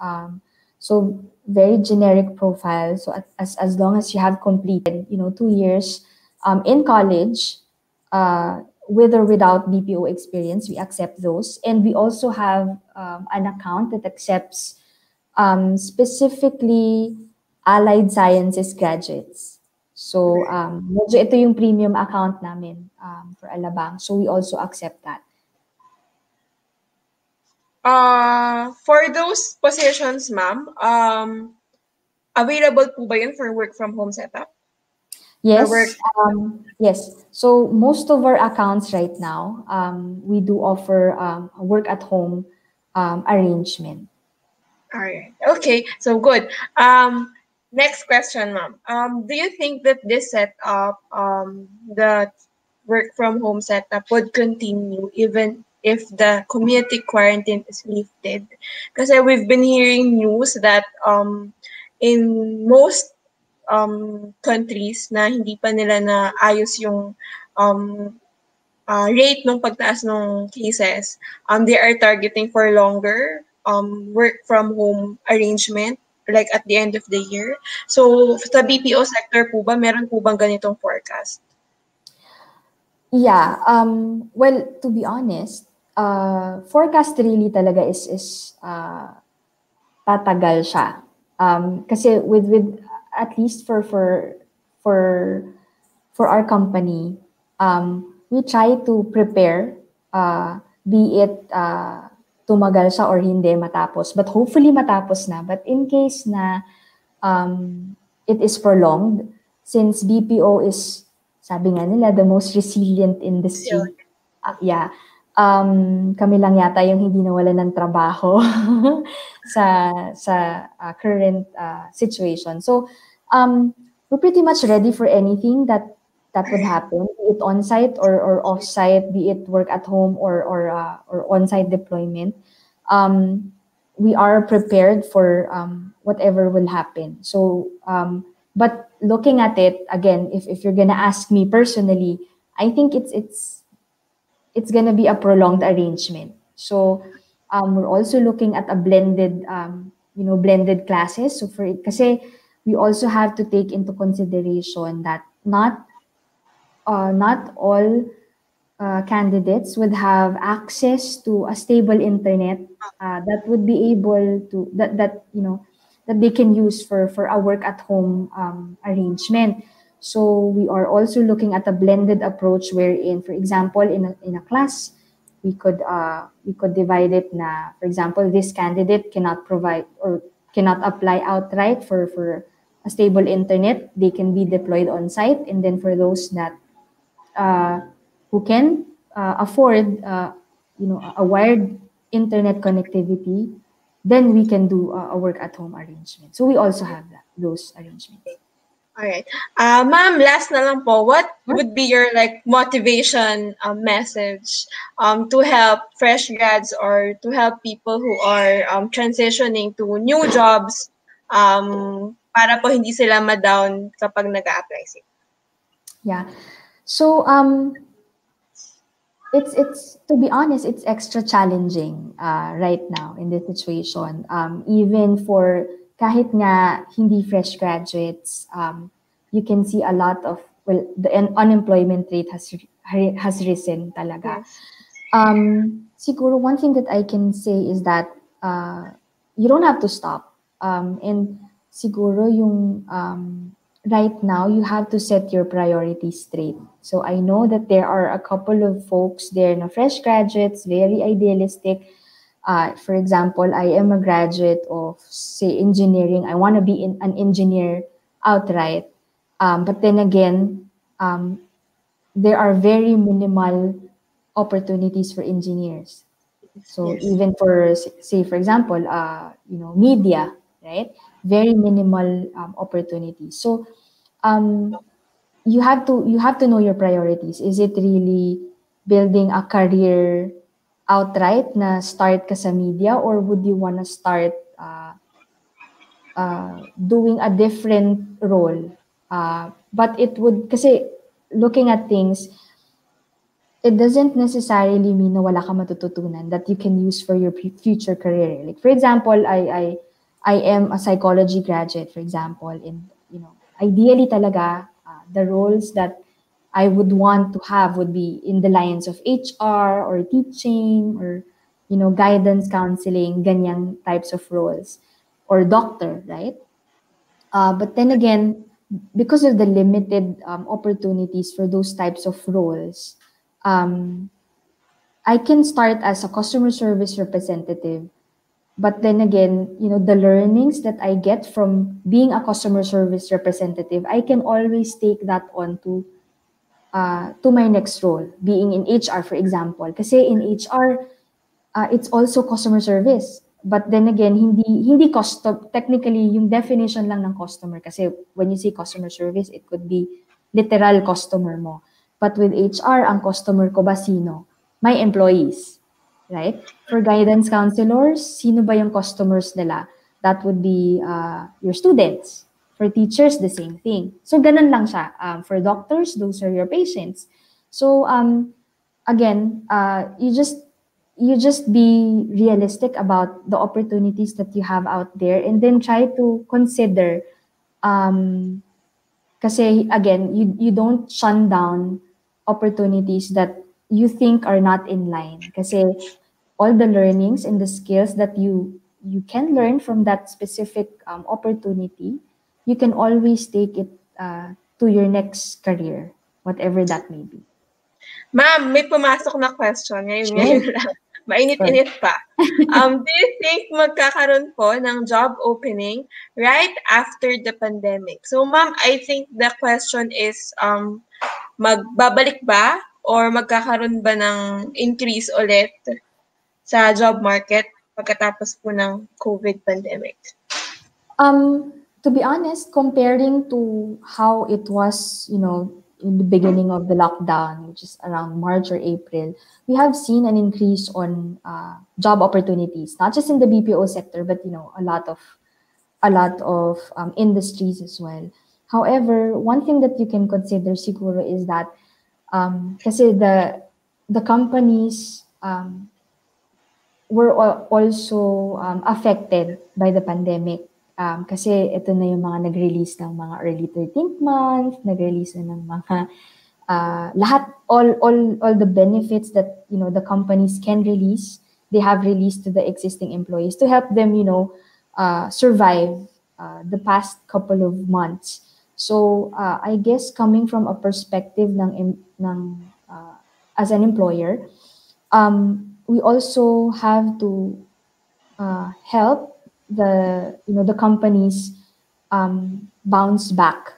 So very generic profile. So as long as you have completed 2 years in college, with or without BPO experience, we accept those, and we also have an account that accepts specifically allied sciences graduates. So, medyo ito yung premium account namin for Alabang. So, we also accept that. For those positions, ma'am, available po ba yun for work from home setup? Yes. Yes. So, most of our accounts right now, we do offer a work at home arrangement. All right. Okay. So, good. Next question, ma'am. Do you think that this setup, the work from home setup would continue even if the community quarantine is lifted? Because we've been hearing news that in most countries na hindi pa nila na ayos yung rate ng pagtaas ng cases, they are targeting for longer work from home arrangement like at the end of the year. So, sa BPO sector po ba, meron po bang ganitong forecast? Yeah. Well, to be honest, forecast really talaga is tatagal siya. Kasi with at least for our company, we try to prepare, be it tumagal siya or hindi matapos. But hopefully matapos na. But in case na it is prolonged since BPO is, sabi nga nila, the most resilient industry. Yeah. Kami lang yata yung hindi nawalan ng trabaho sa current situation. So, we're pretty much ready for anything that would happen, be it on-site or off-site, be it work at home or on-site deployment. We are prepared for whatever will happen. So, but looking at it again, if you're gonna ask me personally, I think it's gonna be a prolonged arrangement. So, we're also looking at a blended, blended classes. So for it, kasi we also have to take into consideration that not all candidates would have access to a stable internet that would be able to that they can use for a work at home arrangement. So we are also looking at a blended approach wherein, for example, in a class, we could divide it na, for example, this candidate cannot provide or cannot apply outright for a stable internet. They can be deployed on site, and then for those that who can afford a wired internet connectivity, then we can do a work at home arrangement. So we also have those arrangements. All right. Ma'am, last na lang po, what would be your motivation message to help fresh grads or to help people who are transitioning to new jobs para po hindi sila ma-down kapag nag-a-apply sila? Yeah. So it's to be honest, it's extra challenging right now in this situation. Even for kahit nga hindi fresh graduates, you can see a lot of, well, the unemployment rate has risen talaga. Siguro one thing that I can say is that you don't have to stop. And siguro yung right now you have to set your priorities straight. So I know that there are a couple of folks there na fresh graduates, very idealistic. For example, I am a graduate of, say, engineering. I want to be an engineer outright. But then again, there are very minimal opportunities for engineers. So even for, say, for example, media, right? Very minimal opportunities. So you have to know your priorities. Is it really building a career outright na start ka sa media, or would you want to start doing a different role? But it would, kasi looking at things, it doesn't necessarily mean na wala ka matututunan that you can use for your future career. Like for example, I am a psychology graduate, for example, and ideally talaga the roles that I would want to have would be in the lines of HR or teaching or guidance counseling, ganyang types of roles, or doctor, right? But then again, because of the limited opportunities for those types of roles, I can start as a customer service representative. But then again, the learnings that I get from being a customer service representative, I can always take that on to my next role, being in HR, for example. Kasi in HR, it's also customer service. But then again, hindi technically, yung definition lang ng customer. Kasi when you say customer service, it could be literal customer mo. But with HR, ang customer ko ba sino? My employees, right? For guidance counselors, sino ba yung customers nila? That would be your students. For teachers, the same thing. So ganun lang siya. For doctors, those are your patients. So again, you just be realistic about the opportunities that you have out there, and then try to consider. Kasi again, you don't shun down opportunities that you think are not in line. Kasi all the learnings and the skills that you can learn from that specific opportunity, you can always take it to your next career, whatever that may be. Ma'am, may pumasok na question. Ngayon lang. Mainit-init pa. Do you think magkakaroon po ng job opening right after the pandemic? So, ma'am, I think the question is, magbabalik ba or magkakaroon ba ng increase ulit sa job market pagkatapos po ng COVID pandemic? To be honest, comparing to how it was, in the beginning of the lockdown, which is around March or April, we have seen an increase on job opportunities, not just in the BPO sector, but a lot of industries as well. However, one thing that you can consider siguro is that kasi the companies were also affected by the pandemic. Kasi ito na yung mga nag-release ng mga early 13th month, nag-release na ng mga lahat, all the benefits that the companies can release, they have released to the existing employees to help them survive the past couple of months. So I guess coming from a perspective as an employer, we also have to help the companies bounce back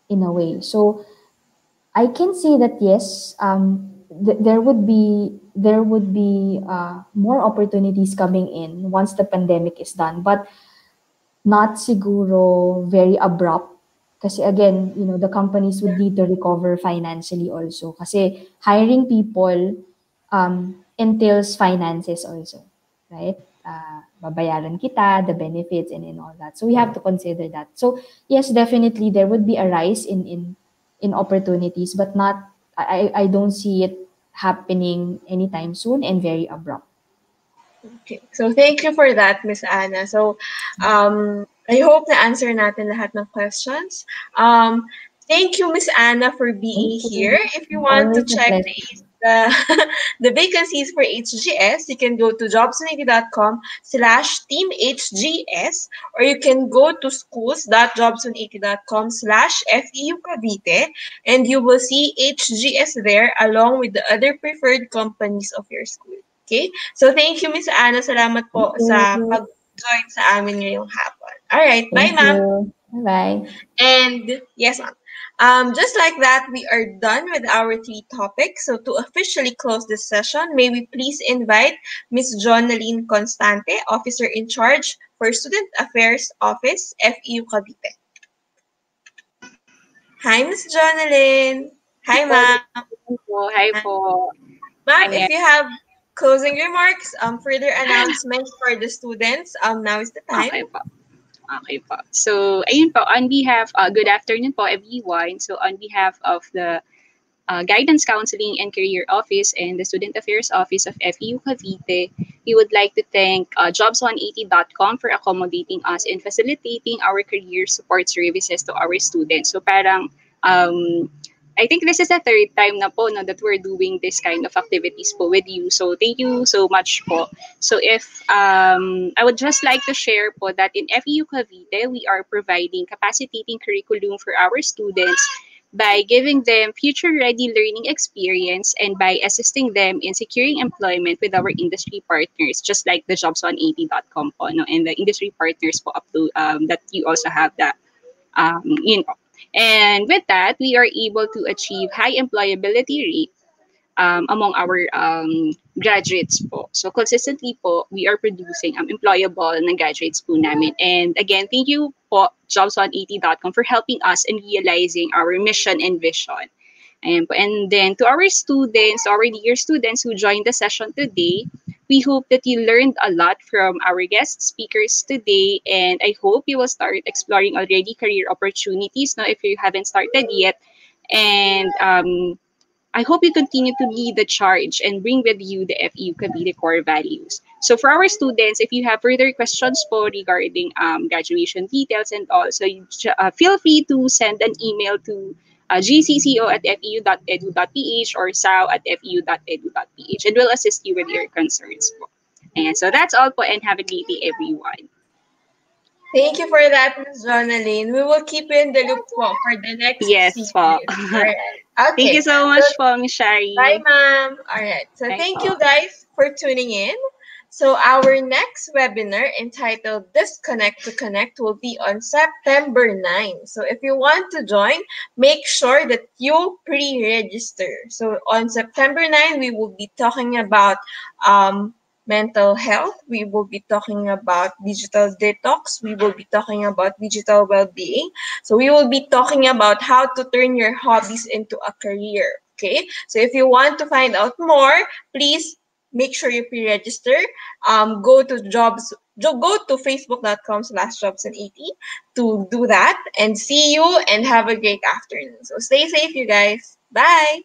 in a way. So I can say that yes, there would be more opportunities coming in once the pandemic is done, but not siguro very abrupt. Kasi again, the companies would need to recover financially also. Kasi hiring people entails finances also, right? Babayaran kita, the benefits and all that. So we have to consider that. So yes, definitely there would be a rise in opportunities, but not. I don't see it happening anytime soon and very abrupt. Okay. So thank you for that, Miss Anna. So I hope na answer natin lahat ng questions. Thank you, Miss Anna, for being here. If you want to Always a check pleasure. the vacancies for HGS, you can go to jobs180.com/team HGS, or you can go to schools.jobs180.com/FEU Cavite, and you will see HGS there along with the other preferred companies of your school. Okay? So thank you, Miss Anna. Salamat po sa pag-join sa amin ngayong hapon. Alright, bye, Thank ma'am. you. Bye. And yes, ma'am. Just like that, we are done with our 3 topics. So to officially close this session, may we please invite Ms. Jonaline Constante, Officer in Charge for Student Affairs Office, FEU Cavite. Hi, Ms. Jonaline. Hi, ma'am. Hi po. Ma'am, if you have closing remarks, further announcements for the students, now is the time. Okay po. So, ayun po, on behalf, good afternoon po everyone. So, on behalf of the Guidance Counseling and Career Office and the Student Affairs Office of FEU Cavite, we would like to thank jobs180.com for accommodating us and facilitating our career support services to our students. So, parang, I think this is the 3rd time na po that we're doing this kind of activities po with you. So thank you so much po. So if I would just like to share po that in FEU Cavite, we are providing capacitating curriculum for our students by giving them future-ready learning experience and by assisting them in securing employment with our industry partners, just like the jobs180.com po, and the industry partners po up to that you also have that, And with that, we are able to achieve high employability rate among our graduates po. So consistently po, we are producing employable na graduates po namin. And again, thank you po jobs180.com for helping us in realizing our mission and vision. And then to our students, our dear students who joined the session today, we hope that you learned a lot from our guest speakers today, and I hope you will start exploring already career opportunities now if you haven't started yet. And I hope you continue to lead the charge and bring with you the FEU Cavite core values. So for our students, if you have further questions po regarding graduation details and all, so you, feel free to send an email to gcco@feu.edu.ph or sao@feu.edu.ph, and we'll assist you with your concerns po. And so that's all po, and have a great day, everyone. Thank you for that, Ms. Jonaline. We will keep you in the loop po for the next series. Po. Alright. Okay. Thank you so much po, Ms. Shari. Bye, ma'am. Alright. So Bye thank po. you guys for tuning in. So our next webinar entitled Disconnect to Connect will be on September 9. So if you want to join, make sure that you pre-register. So on September 9, we will be talking about mental health. We will be talking about digital detox. We will be talking about digital well-being. So we will be talking about how to turn your hobbies into a career. Okay, so if you want to find out more, please make sure you pre-register. Go to facebook.com/jobs and 80 to do that, and see you and have a great afternoon. So stay safe, you guys. Bye.